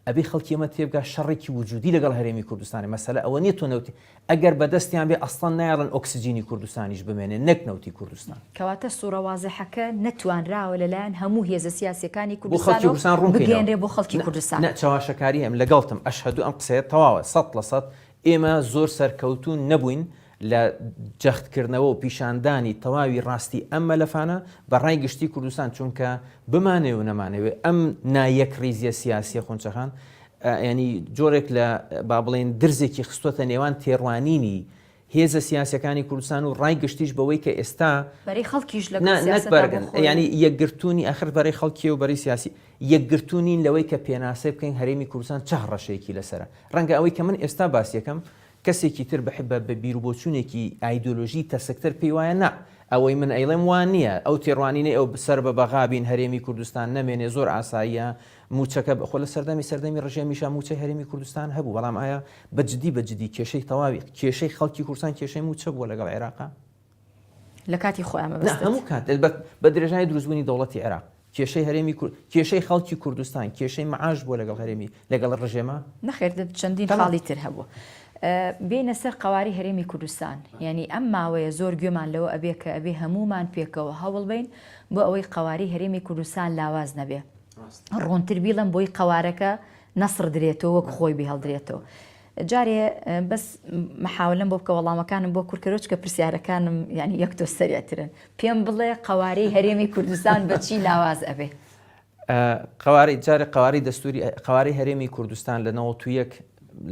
ئەبێ خەڵکی ئەمە تێبگا شەڕێکی وجودی لەگەڵ هەرێمی کوردستانی مەسەلە ئەوە نییە تۆ نەوتی ئەگەر بەدەستیان بێ ئەسڵان نایڵن ئۆکسسیجینی کوردستانیش بمێنێ نەک نەوتی کوردستان کەواتە سوورە وازەحەکە نەتوانراوە لەلایەن هەموو هێزە سیاسیەکانی کوردستان بگەێنرێ بۆ خەڵکی کوردستان چاواشەکاری ئەم لەگەڵتم ئەشهەدوو ئەم قسەیە تەواوە 100% ئێمە زۆر سەرکەوتون نەبووین لە جەختکردنەوە و پیشاندانی تەواوی ڕاستی ئەم مەلەفانە بەڕای گشتی کوردستان چونکە بمانێ و نەمانەوێت ئەم نایەک ریزیە سیاسیە خۆنچەخان ینی جۆرێک لە با بڵێن درزێکی خستوەتە نێوان تێڕوانینی هێزە سیاسەکانی کوردستان و ڕای گشتیش بەوەی کە ئێستا بەرەی خەڵکیش نەکبەرگن ینی یەکگرتوونی ئاخر بەرەی خەڵکی و بەرەی سیاسی یەکگرتوونین لەوەی کە پێناسە بکەین هەرێمی کوردستان چه ڕەشەیەکی لەسرە ڕەنگە ئەوەی کە من ئێستا باسیەکەم کەسێکی تر بە بیر و بۆچوونێکی ئایدۆلۆژی تەسەکتەر پێی وایە نا ئەوەی من ئەیڵێم وان نییە ئەو تێڕوانینە ئەو سەر بە بەغابین هەرێمی کوردستان نەمێنێ زۆر ئاساییە موچەکە خۆ لە سەردەمی ڕژێمیشا موچە هەرێمی کوردستان هەبوو بەڵام ئایا بەجددی کێشەی تەواوی کێشەی خەڵکی کوردستان کێشەی موچە بووە لەگەڵ عێراقا لە کاتی خۆیان هەموو کات بە درێژای دروستبوونی دەوڵەتی عێراق کێشەی هەرێمی کێشەی خەڵکی کوردستان کێشەی معاش بووە لەگەڵ هەرێمی لەگەڵ ڕژێمە نەخێر چەندین خاڵی تر هەبوو بینە سەر قواری هەرێمی کوردستان یعنی ئەم ماوەیە زۆر گوێمان لەوە ئەبێ کە ئەبێ هەمومان پێکەوە هەوڵ بین بۆ ئەوەی قواری هەرێمی کوردستان لاواز نەبێ ڕوونتر بیڵم بۆی قوارەکە نەسڕ درێتەوە وەک خۆی بێ هەڵدرێتەوە جارێ بەس محاولم بۆ بکە وەڵامەکانم بۆ کورکەرۆچ کە پرسیارەکانم ینی یەک تۆ سەریعترن پێم بڵێ قواری هەرێمی کوردستان بەچی لاواز ئەبێ قواری دەستوری قواری هەرێمی کوردستان لە 91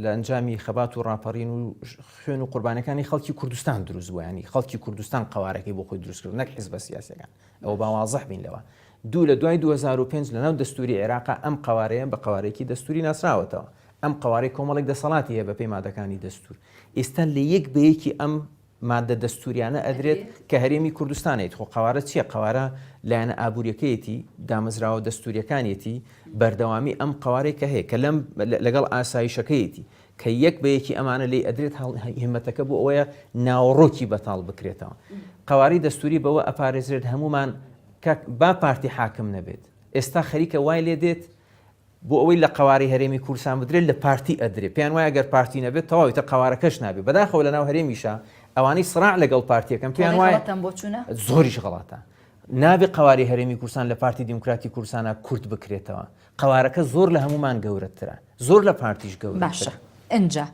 لە ئەنجامی خەبات و ڕاپەڕین و خوێن و قوربانەکانی خەڵکی کوردستان دروست بووە ینی خەڵکی کوردستان قوارەکەی بۆ خۆی دروست کرد نەک حیزبە سیاسیەکان ئەو باوازەح بین لەوە دوو لە دوای 2005 لەناو دەستوری عێراق ئەم قوارەیە بە قوارێکی دەستوری ناسراوەتەوە ئەم قوارەی کۆمەڵێک دەسەڵاتی هەیە بە پێی مادەکانی دەستور ئێستا لە یەک بەیەکی ئەم مادە دەستوریانە ئەدرێت کە هەرێمی کوردستانێت خۆ قوارە چییە قوارە لایەنە ئابوووریەکەیەتی دامەزراوە دەستوریەکانیەتی بەردەوامی ئەم قوارێکە هەیە کە لەم لەگەڵ ئاسایشەکەیەتی کە یەک بەیەکی ئەمانە لێ ئەدرێت هێمەتەکە بۆ ئەوەیە ناوەڕۆکی بەتاڵ بکرێتەوە قواری دەستوری بەوە ئەپارێزرێت هەمومان با پارتی حاکم نەبێت ئێستا خەریکە وای لێ دێت بۆ ئەوەی لە قواری هەرێمی کوردستان بدرێت لە پارتی ئەدرێت پێیان وایە گەر پارتی نەبێت تەواویتە قوارەکەش نابێت بەداخەوە لە ناو هەرێمیشە ئەوانەی سڕاع لەگەڵ پارتیەکەم پێیان وایە زۆریش غەڵاتە نابێ قواری هەرێمی کوردستان لە پارتی دیموکراتی کوردستانە کورد بکرێتەوە قوارەکە زۆر لە هەمومان گەورەترە زۆر لە پارتیش گەورە باشە ئەنجا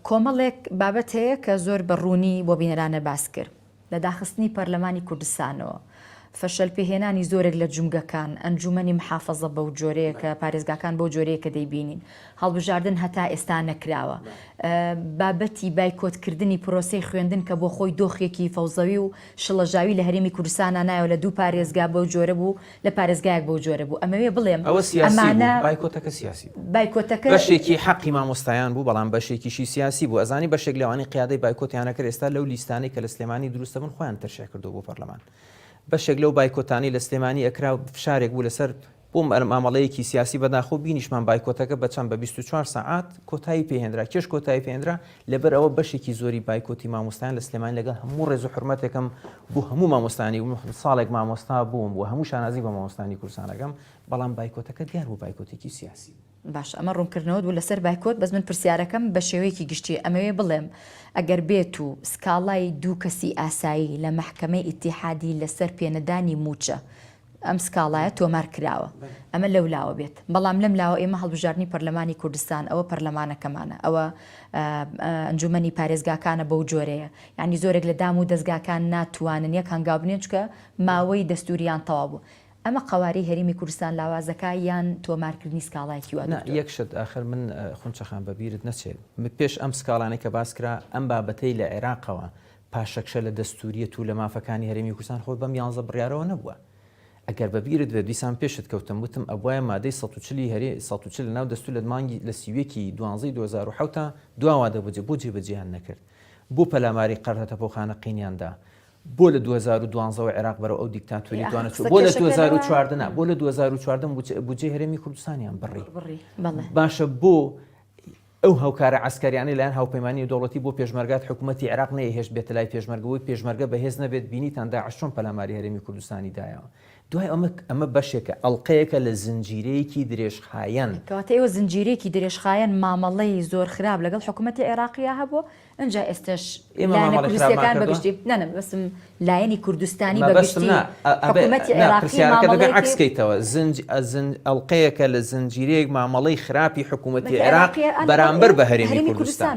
کۆمەڵێک بابەت هەیە کە زۆر بەڕوونی بۆ بینەرانە باس کرد لە داخستنی پەرلەمانی کوردستانەوە فەشەل پێهێنانی زۆرێک لە جومگەکان ئەنجومەنی محافەزە بەو جۆرەیە کە پارێزگاکان بۆ جۆرەیە کە دەیبینین هەڵبژاردن هەتا ئێستا نەکراوە بابەتی بایکۆتکردنی پرۆسەی خوێندن کە بۆ خۆی دۆخێکی فەوزەوی و شڵەژاوی لە هەرێمی کوردستانە نایەوە لە دوو پارێزگا بەو جۆرە بوو لە پارێزگایەک بەو جۆرە بوو ئەمەوێ بڵێم ئەمانە بایکۆتەکە سیاسی بایکۆتەکە بەشێکی حەقی مامۆستایان بوو بەڵام بەشێکیشی سیاسی بوو ئەزانی بەشێک لەوانی قیادەی بایکۆتیانە کرد ئێستا لەو لیستانەی کە لە سلێمانی دروستە بن خۆیان تەرشیع کردو بۆ پەرلەمان بەشێک لەو بایکۆتانی لە سلێمانی ئەکرا فشارێک بوو لەسەر بۆ بۆ مامەڵەیەکی سیاسی بەداخۆ بینیشمان بایکۆتەکە بەچەند بە 24 ساعات کۆتایی پێهێنرا کێش کۆتایی پێهێنرا لەبەر ئەوە بەشێکی زۆری بایکۆتی مامۆستایان لە سلێمانی لەگەڵ هەموو ڕێز و حرمەتێکم بۆ هەموو مامۆستانی ساڵێک مامۆستا بووم بۆ هەموو شانازی بە مامۆستانی کوردستانەکەم بەڵام بایکۆتەکە دیار بۆ بایکۆتێکی سیاسی باش ئەمە ڕوونکردنەوە بوو لەسەر بایکۆت بەس من پرسیارەکەم بە شێوەیەکی گشتی ئەمەوێ بڵێم ئەگەر بێت و سکاڵای دوو کەسی ئاسایی لە مەحکەمەی ئیتیحادی لەسەر پێنەدانی موچە ئەم سکاڵایە تۆمار کراوە ئەمە لەو لاوە بێت بەڵام لەم لاوە ئێمە هەڵبژاردننی پەرلەمانی کوردستان ئەوە پەرلەمانەکەمانە ئەوە ئەنجومەنی پارێزگاکانە بەو جۆرەیە یعنی زۆرێک لە دام و دەستگاکان ناتوانن یەک هەنگاو بنێن چکە ماوەی دەستوریان تەواو بوو ئەمە قەواری هەرێمی کوردستان لاوازەکە یان تۆمارکردنی سکاڵایەکی وە یەکشت آخر من خونچەخان بەبیرت نەچێت پێش ئەم سکاڵانەی کە باس کرا ئەم بابەتەی لە عێراقەوە پاشەکشە لە دەستوریەت و لە مافەکانی هەرێمی کوردستان خۆی بەم 11 بڕیارەوە نەبووە ئەگەر بەبیرت بێت دیسان پێشت کەوتم وتم ئەوایە مادەی 140 هەرێ 140 لە ناو دەستور لە مانگی لە سیوێکی 2007 تا دواوا دەبجێ بۆ جێبەجێیان نەکرد بۆ پەلاماری قەرهەتەپۆخانە قینیاندا بۆ لە 2012 عێراق بەرەو ئەو دیکتاتوری توانە بۆ لە 2014 بۆ لە 2014 بودجێ هەرێمی کوردستانیان بڕی باشە بۆ ئەو هەوکارە عسکەریانی لایەن هاوپەیمانی دەوڵەتی بۆ پێشمەرگات حکوومەتی عێراق نەیهێشت بێتە لای پێشمەرگەوەی پێشمەرگە بەهێز نەبێت بینیتان داعش چۆن پەلاماری هەرێمی کوردستانی دایەوە دوای ئەمە بەشێکە ئەڵلقەیەکە لە زنجیرەیەکی درێژخایەن کەواتە ئێوە زنجیرەیەکی درێژخایەن مامەڵەی زۆر خراپ لەگەڵ حکوومەتی عێراقیە هەبوو ئەجا ئێستش کوردستەکان بەگشتی نەنە بەسم لایەنی کوردستانی بەگشتی حکوومەتی عێراقی عکسکەیتەوە ئەڵلقەیەکە لە زنجیرەیەک مامەڵەی خراپی حکوومەتی عێراق بەرامبەر بە هەرێمی کوردستان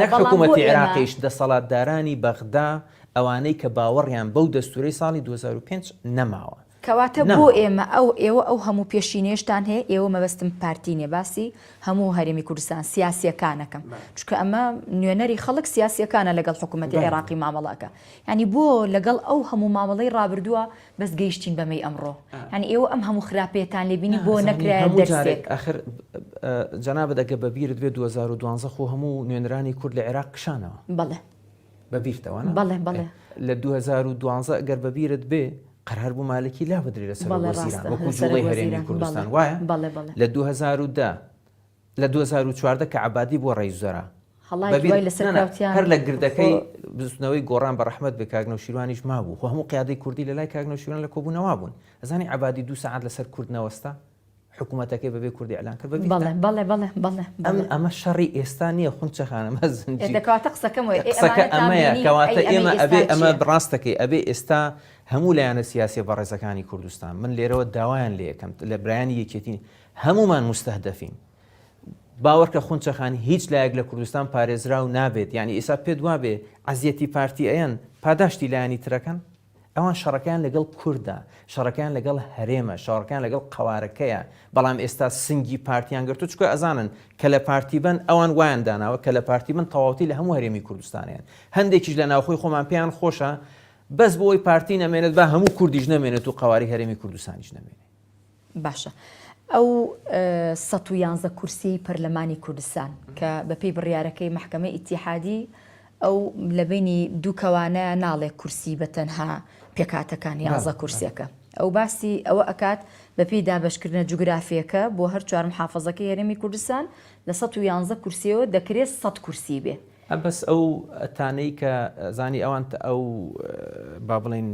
نەک حکوومەتی عێراقیش دەسەڵاتدارانی بەغدا ئەوانەی کە باوەڕیان بەو دەستورەی ساڵی 2005 نەماوە کەواتە بۆ ئێمە ئێوە ئەو هەموو پێشینێشتان هەیە ئێوە مەبەستم پارتینێ باسی هەموو هەرێمی کوردستان سیاسیەکانەکەم چکە ئەمە نوێنەری خەڵک سیاسیەکانە لەگەڵ حکوومەتی عێراقی مامەڵاکە ینی بۆ لەگەڵ ئەو هەموو مامەڵەی ڕابردووە بەس گەیشتین بەمەی ئەمڕۆ ینی ئێوە ئەم هەموو خراپەتان لێبینی بۆ نەکرای دەرسێک ئاخر جەنابەت ئەگە بەبیرت بێ 2012 خۆ هەموو نوێنەرانی کورد لە عێراق کشانەوە بەڵێ بەبیرتەوە بەڵێ لە 2012 ئەگەر بەبیرت بێ قرار بوو مالکی لا بدرێ لەسەر وەزیران وەکو جوڵەی هەرێمی کوردستان وایە لە 2010 لە 2014 کە عەبادی بۆ ڕئیسوزەرا هەر لە گردەکەی بزنەوەی گۆڕان بە ڕەحمەت بە کاگنەوشیروانیش مابوو خۆ هەموو قیادەی کوردی لە لای کاگنەوشیروان لە کۆبوونەوە بوون ئەزانی عەبادی 2 ساعات لەسەر کورد نەوەستا حکوومەتەکەی بەبێ کوردی ئەلان کرد بەڵێ ئەمە شەڕی ئێستا نییە خونچەخانە قسەکە ئەمەیە کەواتە ئێمە ئەبێ ئەمە بڕاستەکەی ئەبێ ئێستا هەموو لایەنە سیاسی بەڕێزەکانی کوردستان من لێرەوە داوایان لێ یەکەم لە برایانی یەکێتی هەمومان مستەهدەفین باوەڕکە خونچەخانی هیچ لایەک لە کوردستان پارێزرا و نابێت یعنی ئێستا پێ دوا بێ عەزیەتی پارتی ئەیەن پاداشتی لایەنی ترەکەن ئەوان شەڕەکەیان لەگەڵ کووردا شەڕەکەیان لەگەڵ هەرێمە شەڕەکەیان لەگەڵ قەوارەکەیە بەڵام ئێستا سنگی پارتیان گرتو چکە ئەزانن کە لە پارتی بن ئەوان وایان داناوە کە لە پارتی بن تەواوەتی لە هەموو هەرێمی کوردستانیان هەندێکیش لە ناوخۆی خۆمان پێیان خۆشە بەس بۆی پارتی نەمێنێت بە هەموو کوردیش نەمێنێت و قەواری هەرێمی کوردستانیش نەمێنێت باشە ئەو 111 کورسی پەرلەمانی کوردستان کە بەپێی بڕیارەکەی مەحکەمەی ئیتیحادی ئەو لە بینی دوو کەوانە ناڵێ کورسی بە تەنها پێکاتەکان 11 کورسیەکە ئەو باسی ئەوە ئەکات بەپێی دابەشکردنە جوگرافیەکە بۆ هەر چوار محافەزەکەی هەرێمی کوردستان لە 111 کورسیەوە دەکرێت 100 کورسی بێ بەس ئەو تانەی کە زانی ئەوان ئەو با بڵین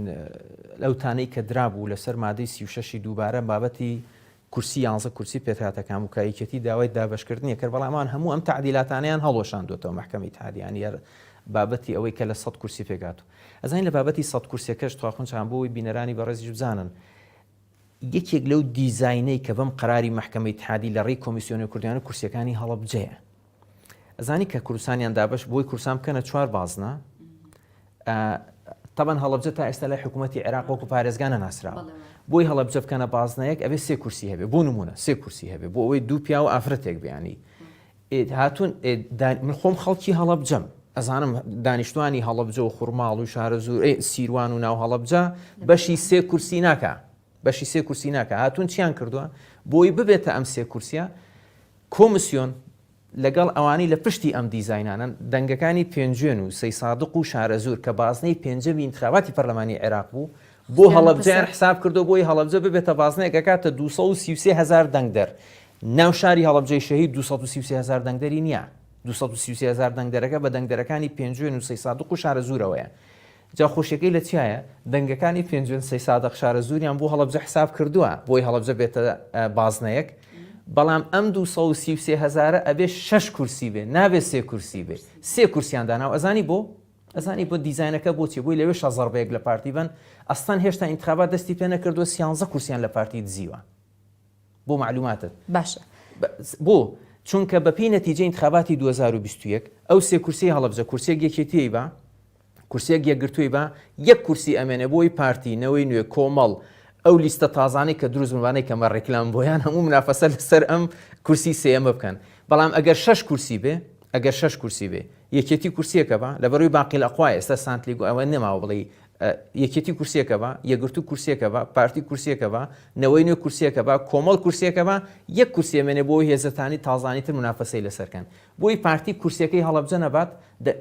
ئەو تانەی کە درابوو لەسەر مادەی 36 دووبارە بابەتی کورسی 11 کورسی پێکاتەکان و کایکەتی داوای دابەشکردنی کرد بەڵامان هەموو ئەم تعدیلاتانیان هەڵۆشاندوێتەوە مەحکەمەی ئیتیحادی یعنی بابەتی ئەوەی کە لە 100 کورسی پێکاتوە ئەزانین لە بابەتی 100 کورسیەکەش تواخۆنچان بۆی بینەرانی بەڕێزیش بزانن یەکێک لەو دیزاینەی کە بەم قەراری مەحکەمەی ئیتیحادی لە ڕێی کۆمیسیۆنی کوردیانە کورسیەکانی هەڵەبجەیە ئەزانی کە کوردستانیان دابش بۆی کورسان بکەنە 4 بازنە طبعا هەڵەبجە تا ئێستا لای حکوومەتی عێراق وەکو پارێزگانە ناسراوە بۆی هەڵەبجە بکەنە بازنەیەک ئەبێ 3 کورسی هەبێ بۆ نمونە 3 کورسی هەبێ بۆ ئەوەی دوو پیا و ئافرەتێک بیانی هاتوون من خۆم خەڵکی هەڵەبجەم ئەزانم دانیشتوانی هەڵەبجە و خوڕماڵ و شارە زوور سیروان و ناو هەڵەبجە بەشی 3 کورسی ناکە بەشی 3 کورسی ناکە هاتوون چیان کردووە بۆی ببێتە ئەم 3 کورسیە کۆمیسیۆن لەگەڵ ئەوانی لە پشتی ئەم دیزاینانن دەنگەکانی پێنجێن و سەی سادق و شارە زوور کە بازنەی پێنجەمی انتخاباتی پەرلەمانی عێراق بوو بۆ هەڵەبجەیان حساب کردو بۆی هەڵەبجە ببێتە بازنەیە کاتە 233,000 دەنگدەر ناو شاری هەڵەبجەی شەهید 233,000 دەنگدەری نییە 233,000 دەنگدەرەکە بە دەنگدەرەکانی 5 سادق و شارە زوورەوەیە جا خۆشیەکەی لە چیایە دەنگەکانی 5 سادق شارە زووریان بۆ هەڵەبجە حساب کردووە بۆی هەڵەبجە بێتە بازنەیەک بەڵام ئەم 233,000 ئەبێ 6 کورسی بێ نابێت 3 کورسی بێ 3 کورسیان داناو ئەزانی بۆ دیزاینەکە بۆچی بۆی لەوێ شەزەربەیەک لە پارتی بن ئەستان هێشتا ئینتخابات دەستی پێ نەکردووە 13 کورسیان لە پارتی دزیوە بۆ معلوماتت باشە بۆ چونکە بەپی نەتیجە ئینتخاباتی 2021 ئەو 3 کورسی هەڵەبجە کورسێک یەکێتیەی بە کورسێک یەکگرتووی بە یەک کورسی ئەمێنێ بۆی پارتی نەوەی نوێ کۆمەڵ ئەو لیستە تازانەی کە دروست بوانەی کەمە ڕێکلام بۆیان هەموو منافەسە لەسەر ئەم کورسی سێمە بکەن بەڵام ئەگەر 6 کورسی بێ ئەگەر 6 کورسی بێ یەکێتی کورسیەکە بە لە بەروی باقی لە ئەخوای ئێستا سانتلیگو ئەوە نەماوە بڵێ یەکێتی کورسیەکە بە یەکگرتو کورسیەکە بە پارتی کورسیەکە بە نەوەی نوێ کورسیەکە بە کۆمەڵ کورسیەکە بە یەک کورسیەمێنێ بۆی هێزەتانی تازانیتر منافەسەی لەسەرکەن بۆی پارتی کورسیەکەی هەڵەبجە نەبات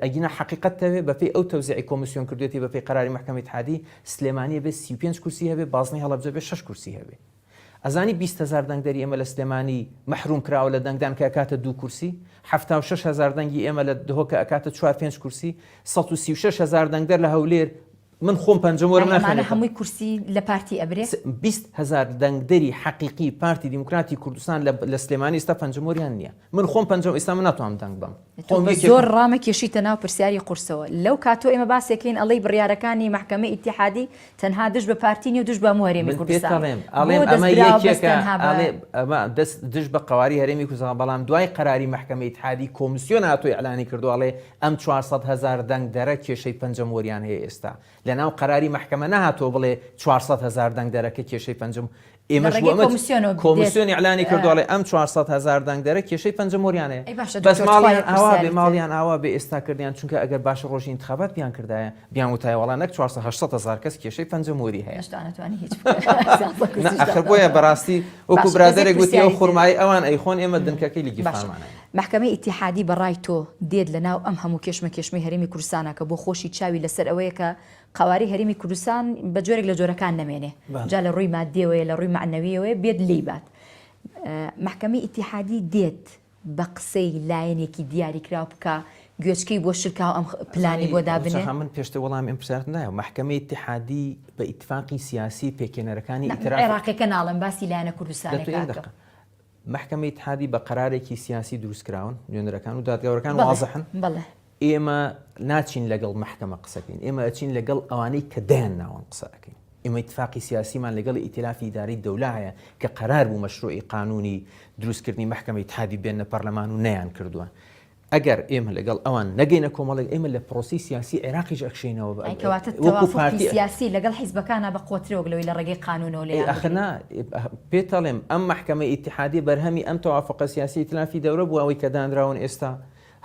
ئەگینە حقیقەتەوێ بەپی ئەو تەوزیعی کۆمیسیۆن کردوێتی بەپی قەراری محکەمەی اتحادی سلێمانی بێ 35 کورسی هەبێ بازنەی هەڵەبجە بێ 6 کورسی هەبێ ئەزانی 20,000 دەنگدەری ئێمە لە سلێمانی مەحروم کراوە لە دەنگدان کە ئەکاتە 2 کورسی 76,000 دەنگی ئێمە لە دهۆکە ئەکاتە 4-5 کورسی 136,000 دەنگدەر لە هەولێر من خۆم پەنجەمۆرە ناخوێنم هەمووی کورسی لە پارتی ئەبرێ 20,000 دەنگدەری حقیقی پارتی دیموکراتی کوردستان لە سلێمانی ئێستا پەنجەمۆریان نییە من خۆم پەنجەم ئێستا من ناتوانم دەنگ بم زۆر ڕامە کێشیتە ناو پرسیاری قورسەوە لەو کاتۆ ئێمە باسێکین ئەڵەی بڕیارەکانی محکەمەی ئیتیحادی تەنها دژ بە پارتی نیە و دژ بە هەرێمی کوردستان ئەمە یەکێکە دژ بە قواری هەرێمی کوردستان بەڵام دوای قەراری محکەمەی اتحادی کۆمیسیۆن هاتووی ئەعلانی کردووەڵێ ئەم 400,000 دەنگدەرە کێشەی پەنجەمۆریان هەیە ئێستا لەناو قەراری محکەمە نەهاتۆ بڵێ 400,000 دەنگدەرەکە کێشەی پەنجەم ئێمەش کۆمیسیۆنی ئەعلانی کردوڵێ ئەم 400,000 دەنگدەرە کێشەی پەنجەمۆریانەیە بەس ماڵیان ئاوا بێ ئێستا کردیان چونکە ئەگەر باشە ڕۆژی انتخابات بیان کردایە بیان وتای وەڵا نەک 400,000 کەس کێشەی پەنجەمۆری هەیە ئەخر بۆیە بەڕاستی وەکو برادەرێک گوتی ئەو خورمایی ئەوان ئەیخۆن ئێمە دنکەکەی لیگی فارمانە محکەمەی ئیتیحادی بەڕای تۆ دێت لە ناو ئەم هەموو کێشمەی هەرێمی کوردستانە کە بۆ خۆشی چاوی لەسەر ئەوەیە کە قواری هەرێمی کوردستان بە جۆرێک لە جۆرەکان نەمێنێ جا لە ڕووی مادیەوەیە لە ڕووی معنەویەوەی بێت لی بات محکەمەی ئیتیحادی دێت بە قسەی لایەنێکی دیاری کراو بکە گوێچکەی بۆ شرکاو ئەم پلانی بۆ دابنێ من پێشتە وەڵام ئەم پرسیارەکە محکەمەی اتحادی بە ئیتفاقی سیاسی پێکێنەرەکانی عێراقیەکە ناڵم باسی لایەنە کوردستانەکە محکەمەی اتحادی بە قەرارێکی سیاسی دروستکراون نوێنەرەکان و دادگاورەکان واضحن ئێمە ناچین لەگەڵ محکەمە قسەکەین ئێمە ئەچین لەگەڵ ئەوانەی کە دایان ناوەن قسەکەین ئێمە اتفاقی سیاسیمان لەگەڵ ئیتلافی ئیداری دەوڵە هەیە کە قەرار بوو مەشروعی قانونی دروستکردنی محکەمەی اتحادی بێنە پەرلەمان و نەیان کردووە ئەگەر ئێمە لەگەڵ ئەوان نەگەینە کۆمەڵێک ئێمە لە پرۆسی سیاسی عێراقیش ئەخشینەوە وەکو سیاسی لەگەڵ حیزبەکانە بە قۆترەوەگلەوەی لە ڕێگەی قانونەوە لێ ئەخنا پێتەڵێم ئەم محکەمە ئیتحادی بەرهەمی ئەم تەوافقە سیاسی ئیتلافی دەورە بوو ئەوەی کە دانراون ئێستا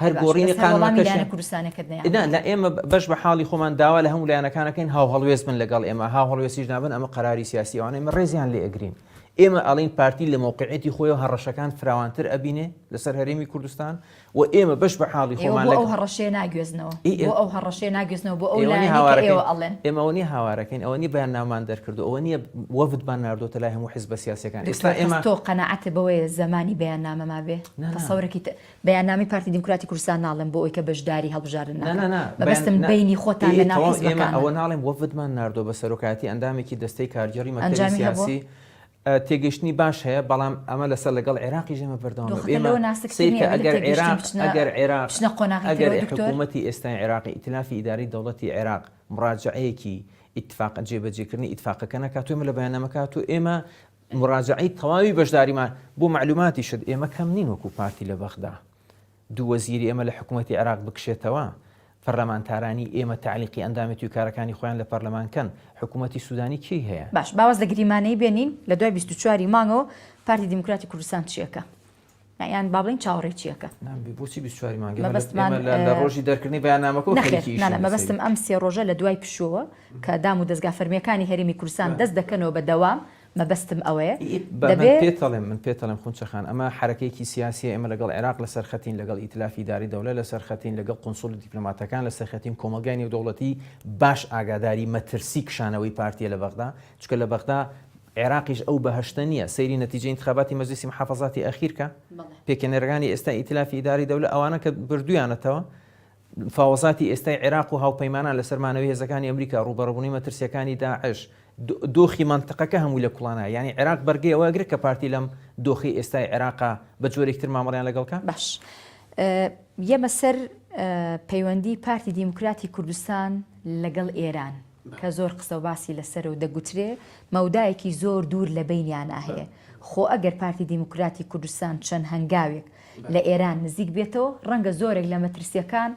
هەر گۆڕینی قانونەکەشیان لە ئێمە بەش بە حاڵی خۆمان داوا لە هەموو لایەنەکانەکەین هاو هەڵوێز بن لەگەڵ ئێمە هاو هەڵوێستیش نابن ئەمە قەراری سیاسی ئەوانەی ئێمە ڕێزیان لێ ئەگرین ئێمە ئەڵین پارتی لە موقعیەتی خۆی هەڕەشەکان فراوانتر ئەبینێ لەسەر هەرێمی کوردستان و ئێمە بەش بە حاڵی خۆمان ئەو هەڕەشەیە ناگوێزنەوە بۆ ئەو هەڕەشەیە ناگوێزنەوە بۆ ئەو ئەڵێن ئێمە نی هاوارەکەین ئەوە نی بەیان نامان دەرکردو ئەوە نییە وەفتمان ناردۆتە لای هەموو حیزبە سیاسیەکان ئێستا ئێمە تۆ قەناعەتە بەوەیە زمانی بەیاننامەما بێ تەسەورێکی بەیاننامی پارتی دیموکراتی کوردستان ناڵێن بۆ ئەوەی کە بەشداری هەڵبژارن بەبەستم بینی خۆتان لە ناو حیزبەکان ئەوە ناڵێم وەفتمان ناردۆ بە سەرۆکاتی ئەندامێکی دەستەی کارگەری مەکتەبی سیاسی تێگەشتنی باش هەیە بەڵام ئەمە لەسەر لەگەڵ عێراقی ژێمە بەردەوامەگەر حکوومەتی ئێستای عێراقی ئیتلافی ئیداری دەوڵەتی عێراق مراجعەیەکی ئیتفاق جێبەجێکردنی ئیتفاقەکە نەکاتوێمە لە بەیاننامەکات و ئێمە مراجعەی تەواوی بەشداریمان بۆ معلوماتی شت ئێمە کەم نین وەکو پارتی لە بەغدا دوو وەزیری ئێمە لە حکوومەتی عێراق بکشێتەوە پەرلەمانتارانی ئێمە تعلیقی ئەندامەتی و کارەکانی خۆیان لە پەرلەمانکەن حکوومەتی سوودانی کی هەیە باش باوەز لە گریمانەی بێنین لە دوای 24 مانگەوە پارتی دیموکراتی کوردستان چیەکە یان با بڵین چاوەڕێی چیەکە بۆچی 24 مانگە لە ڕۆژی دەرکردنی بەیاننامەکە مەبەستم ئەم سێ ڕۆژە لە دوای پشووە کە دام و دەستگا فەرمیەکانی هەرێمی کوردستان دەست دەکەنەوە بە دەوام مەبەستم ئەوەیە من پێتەڵێم خونچەخان ئەمە حرەکەیەکی سیاسی ئێمە لەگەڵ عێراق لەسەر خەتین لەگەڵ ئیتلافی داری دەوڵە لەسەر خەتین لەگەڵ قونسول دیپلۆماتەکان لەسەر خەتین کۆمەلگای نێودەوڵەتی باش ئاگاداری مەترسی کشانەوەی پارتیە لە بەغدا چکە لە بەغدا عێراقیش ئەو بەهشتە نییە سەیری نەتیجەی انتخاباتی مەجلیسی محافەزاتی ئەخیرکە پێکەنەرەکانی ئێستا ئیتلافی داری دەوڵە ئەوانە کە بردویانەتەوە فاوەزاتی ئێستای عێراق و هاوپەیمانان لەسەر مانەوەی هێزەکانی ئەمریکا ڕوبەڕبوونی مەترسیەکانی داعش دۆخی منتقەکە هەمووی لە کوڵانە یعنی عێراق بەرگەی ئەوە گرێت کە پارتی لەم دۆخی ئێستای عێراقا بە جۆرێکتر مامەڵیان لەگەڵکە باش یەمە سەر پەیوەندی پارتی دیموکراتی کوردستان لەگەڵ ئێران کە زۆر قسە و باسی لەسەر و دەگوترێ مەودایەکی زۆر دوور لە بینیانە هەیە خۆ ئەگەر پارتی دیموکراتی کوردستان چەند هەنگاوێک لە ئێران نزیک بێتەوە ڕەنگە زۆرێک لە مەترسیەکان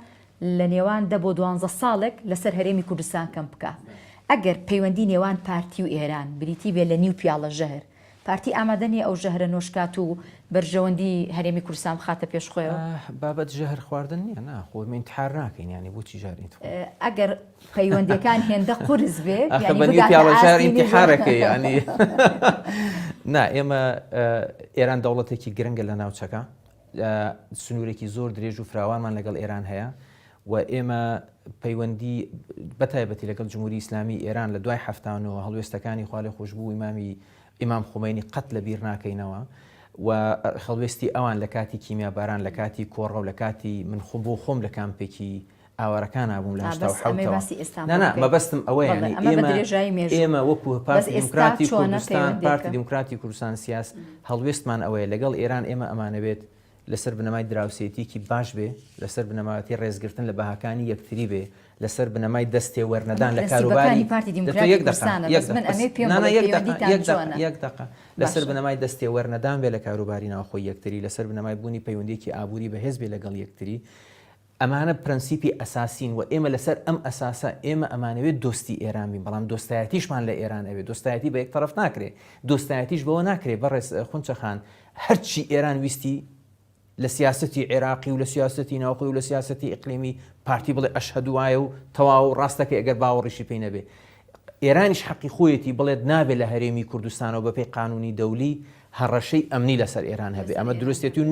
لە نێوان 10 بۆ 12 ساڵێک لەسەر هەرێمی کوردستان کەم بکە ئەگەر پەیوەندی نێوان پارتی و ئێران بریتی بێ لە نیو پیاڵە ژەهر پارتی ئامادەنیە ئەو ژەهرە نۆشکات و بەرژەوەندی هەرێمی کوردستان خاتە پێشخۆیەوە بابەت ژەهر خواردن نییە ناخۆ من انتحار ناکەین ینی بۆچی ژارین ئەگەر پەیوەندیەکان هێندە قورس بێ پیاڵەژار انتحارەکەی ینی نا ئێمە ئێران دەوڵەتێکی گرنگە لە ناوچەکە سنوورێکی زۆر درێژ و فراوانمان لەگەڵ ئێران هەیە و ئێمە پەیوەندی بەتایبەتی لەگەڵ جمهوری ئیسلامی ئێران لە دوای هەفتانەوە هەڵوێستەکانی خوا لێ خۆشببوو ئیمام خومینی قەت لە بیر ناکەینەوە و خەڵوێستی ئەوان لە کاتی کیمیا باران لە کاتی کۆڕە و لە کاتی من خۆم بۆ خۆم لە کامپێکی ئاوارەکان نبووم لە مەبەستم ئەوەیە ئێمە وەکو پارتی دیموکراتی کوردستان پارتی دیموکراتی کوردستان سیاس هەڵوێستمان ئەوەیە لەگەڵ ئێران ئێمە ئەمانەوێت لەسەر بنەمای دراوسێتیکی باش بێ لەسەر بنەماتی ڕێزگرتن لە بەهاکانی یەکتری بێ لەسەر بنەمای دەستێ وەرنەدان لە کاروباری لەسەر بنەمای دەستێ وەرنەدان بێ لە کاروباری ناوخۆی یەکتری لەسەر بنەمای بوونی پەیوەندیەکی ئابووری بەهێز بێ لەگەڵ یەکتری ئەمانە پرەنسیپی ئەساسین و ئێمە لەسەر ئەم ئەساسە ئێمە ئەمانەوێت دۆستی ئێران بین بەڵام دۆستایەتیشمان لە ئێران ئەوێت دۆستایەتی بە یەک طرف ناکرێت دۆستایەتیش بەوە ناکرێت بەڕێز خونچەخان هەرچی ئێران ویستی لە سیاستی عێراقی و لە سیاستی ناوخۆی و لە سیاستی ئیقلیمی پارتی بڵێ ئەشهەد وایە و تەواو ڕاستەکە ئەگەر باوەڕیشی پێی نەبێ ئێرانیش حەقی خۆیەتی بڵێت نابێت لە هەرێمی کوردستانەوە بەپێی قانونی دەولی هەڕەشەی ئەمنی لەسەر ئێران هەبێ ئەمە دروستێتی و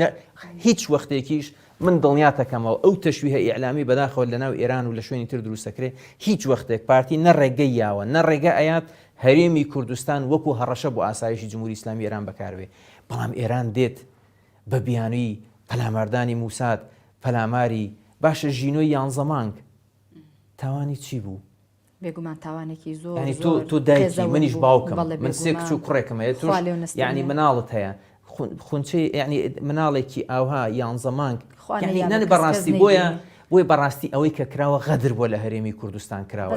هیچ وەختێکیش من دڵنیاتەکەمەوە ئەو تەشویهە ئیعلامی بەداخەوە لە ناو ئێران و لە شوێنی تر دروستەکرێ هیچ وەختێک پارتی نەڕێگەی یاوە نەڕێگە ئەیات هەرێمی کوردستان وەکو هەڕەشە بۆ ئاسایشی جمهوری ئیسلامی ئێران بەکاربێ بەڵام ئێران دێت بە بیانووی پەلاماردانی موساد پەلاماری باشە ژینۆی 11 مانگ تاوانی چی بوو؟ بێگومان تاوانێکی زۆر ینی تۆ دایکی منیش باوکم من سێ کچ و کوڕێکم هەیە توش یعنی مناڵت هەیە خونچەی یعنی مناڵێکی ئاوها 11 مانگ نەنە بەڕاستی بۆی بەڕاستی ئەوەی کە کراوە غەدر بۆ لە هەرێمی کوردستان کراوە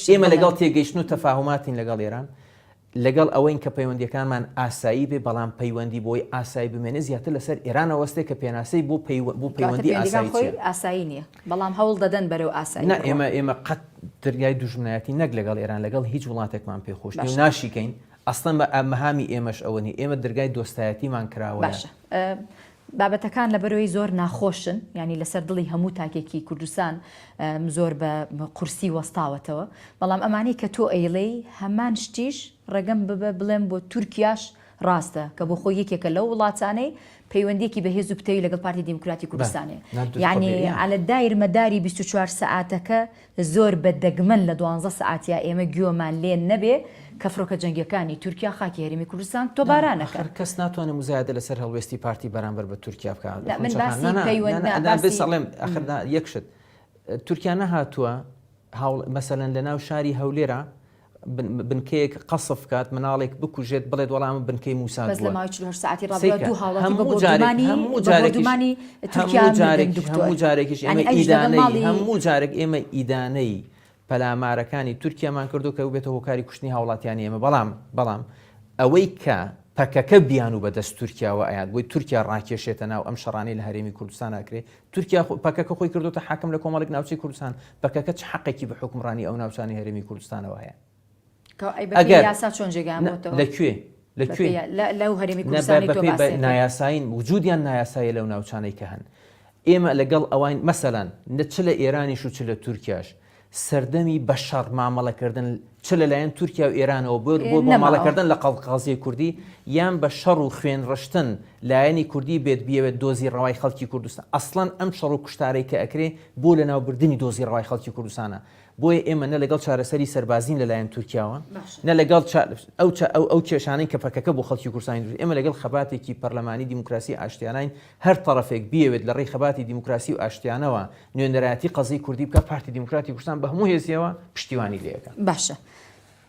ئێمە لەگەڵ تێگەیشتن و تەفاهماتین لەگەڵ ئێران لەگەڵ ئەوەین کە پەیوەندیەکانمان ئاسایی بێ بەڵام پەیوەندی بۆی ئاسایی بمێنێ زیاتر لەسەر ئێران ئەوەستێ کە پێناسەی بۆ پەیوەندی ئاسایی نییە بەڵام هەوڵ دەدەن بەرەو ئاسایی ئێمە قەت دەرگای دوژمنایەتی نەک لەگەڵ ئێران لەگەڵ هیچ وڵاتێکمان پێخۆش ناشیکەین ئەسڵەن بە مەهامی ئێمەش ئەوەنی ئێمە دەرگای دۆستایەتیمان کراوە باشە بابەتەکان لە بەرەوەی زۆر ناخۆشن ینی لەسەر دڵی هەموو تاکێکی کوردستان زۆر بە قورسی وەستاوەتەوە بەڵام ئەمانی کە تۆ ئەیڵەی هەمان شتیش ڕێگەم ببە بڵێم بۆ تورکیاش ڕاستە کە بۆ خۆی یەکێکە لەو وڵاتانەی پەیوەندێکی بەهێز و پتەوی لەگەڵ پارتی دیموکراتی کوردستانێ یعنی على دایر مەداری 24 سەعاتەکە زۆر بەدەگمەن لە 12 سەعاتیا ئێمە گوێمان لێ نەبێ کە فڕۆکە جەنگیەکانی تورکیا خاکی هەرێمی کوردستان تۆبارانەکە کەس ناتوانێت مزایدە لەسەر هەڵوێستی پارتی بەرامبەر بە تورکیا بکات من باسی پەیوەندی سەڵێم ئەخردا یەکشت تورکیا نەهاتووە مەسەلەن لە ناو شاری هەولێرە بنکەیەک قەسف کات مناڵێک بکوژێت بڵێت وەڵام بنکەی موساد بەس لە ماوەی 24 ساعتی ڕابردووە دوو هاوڵاتی بە بۆردومانی تورکیا هەموو جارێکیش ئێمە ئیدانەی هەموو جارێک ئێمە ئیدانەی پەلامارەکانی تورکیامان کردو کە بێتە هۆکاری کوشتنی هاوڵاتیانی ئێمە بەڵام ئەوەی کە پەکەکە بیان و بەدەست تورکیاوە ئاات بۆی تورکیا ڕاکێشێتە ناو ئەم شەڕانەی لە هەرێمی کوردستان ئاکرێت تورکیا پەکەکە خۆی کردوتە حاکم لە کۆمەڵێک ناوچەی کوردستان پەکەکە چ حەقێکی بە حکومڕانی ئەو ناوچانی هەرێمی کوردستانەوە هەیە یاسا چۆن جێگامەوە لەکوێ لەو هەرێمی کوردستانی نایاساین وجودیان نایاسایە لەو ناوچانەی کە هەن ئێمە لەگەڵ ئەوان مەسەلەن چ لە ئێرانیش و چ لە تورکیاش سەردەمی بە شەڕ مامەڵەکردن چ لەلایەن تورکیا و ئێرانەوە بۆ مامەڵەکردن لە قەڵقازیە کوردی یان بە شەڕ و خوێن ڕشتن لایەنی کوردی بێت بیەوێت دۆزی ڕەوای خەڵکی کوردستان ئەسڵەن ئەم شەڕ و کوشتارەی کە ئەکرێ بۆ لە ناوبردننی دۆزی ڕەوای خەڵکی کوردستانە بۆیە ئێمە نە لەگەڵ چارەسەری سەربازین لەلایەن تورکیاوە نە لەگەڵ ئەو کێشانەی کە پەکەکە بۆ خەڵکی کوردستانی دوور ئێمە لەگەڵ خەباتێکی پەرلەمانی دیموکراسی ئاشتیانین هەر تەرەفێک بیەوێت لە ڕێی خەباتی دیموکراسی و ئاشتیانەوە نوێنەرایەتی قەزەی کوردی بکە پارتی دیموکراتی کوردستان بە هەموو هێزیەوە پشتیوانی لێەکە. باشە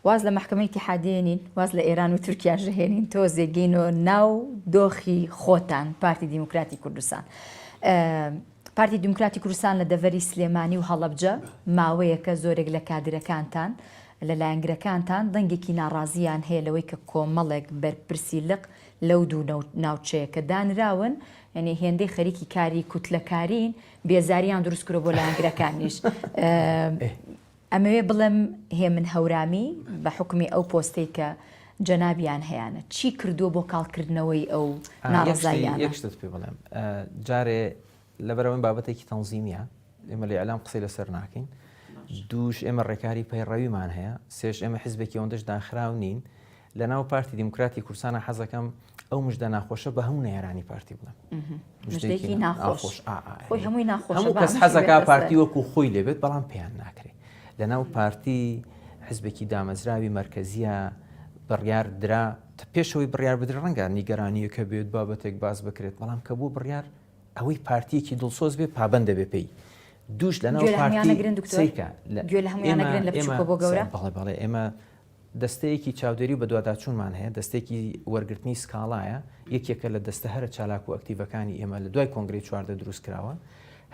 واز لە محکمەی اتحادیەنین واز لە ئێران و تورکیا ژەهێنین تۆ زێگەینەوە ناو دۆخی خۆتان پارتی دیموکراتی کوردستان. پارتی دیموکراتی کوردستان لە دەڤەری سلێمانی و هەڵەبجە ماوەیەکە زۆرێک لە کادرەکانتان لە لایەنگرەکانتان دەنگێکی ناڕازیان هەیە لەوەی کە کۆمەڵێک بەرپرسی لق لەو دوو ناوچەیەکە دانراون یعنی هێندەی خەریکی کاری کوتلەکارین بێزاریان دروست کرۆ بۆ لایەنگرەکانیش. ئەمەوێ بڵێم هێ من هەورامی بە حکمی ئەو پۆستەی کە جەنابیان هەیەە چی کردووە بۆ کاڵکردنەوەی ئەو ناڕزاییان؟ یەکشتت پێ بڵێم جارێ لەبەرەوەی بابەتێکی تەنزیمیە ئێمە لە ئەلام قسەی لەسەر ناکەین دووش ئێمە ڕێکاری پەیڕەویمان هەیە سێش ئێمە حیزبێکی ئەوەندەش داخراو نین لە ناو پارتی دیموکراتی کوردستانە حەزەکەم ئەو مژدە ناخۆشە بە هەموو نێرانی پارتی بڵێم مژدەیەکی ناخۆش خۆی هەمووی ناخۆش هەموو کەس حەزەکە پارتی وەکو خۆی لێبێت بەڵام پێیان ناکرێت لە ناو پارتی حیزبێکی دامەزراوی مرکزیە بڕیار درا پێشەوەی بڕیار بدرێت ڕەنگە نیگەرانیەکە بێت بابەتێک باز بکرێت بەڵام کە بوو بڕیار ئەوەی پارتیەکی دڵسۆز بێ پابندە بێ پێی دووش لە ناو پارتیکە بەڵێ ئێمە دەستەیەکی چاودێری بە دوواداچوونمان هەیە دەستێکی وەرگرتنی سکاڵایە یەکێکە لە دەستە هەرە چالاک و ئەکتیڤەکانی ئێمە لە دوای کۆنگرەی چواردە دروست کراوە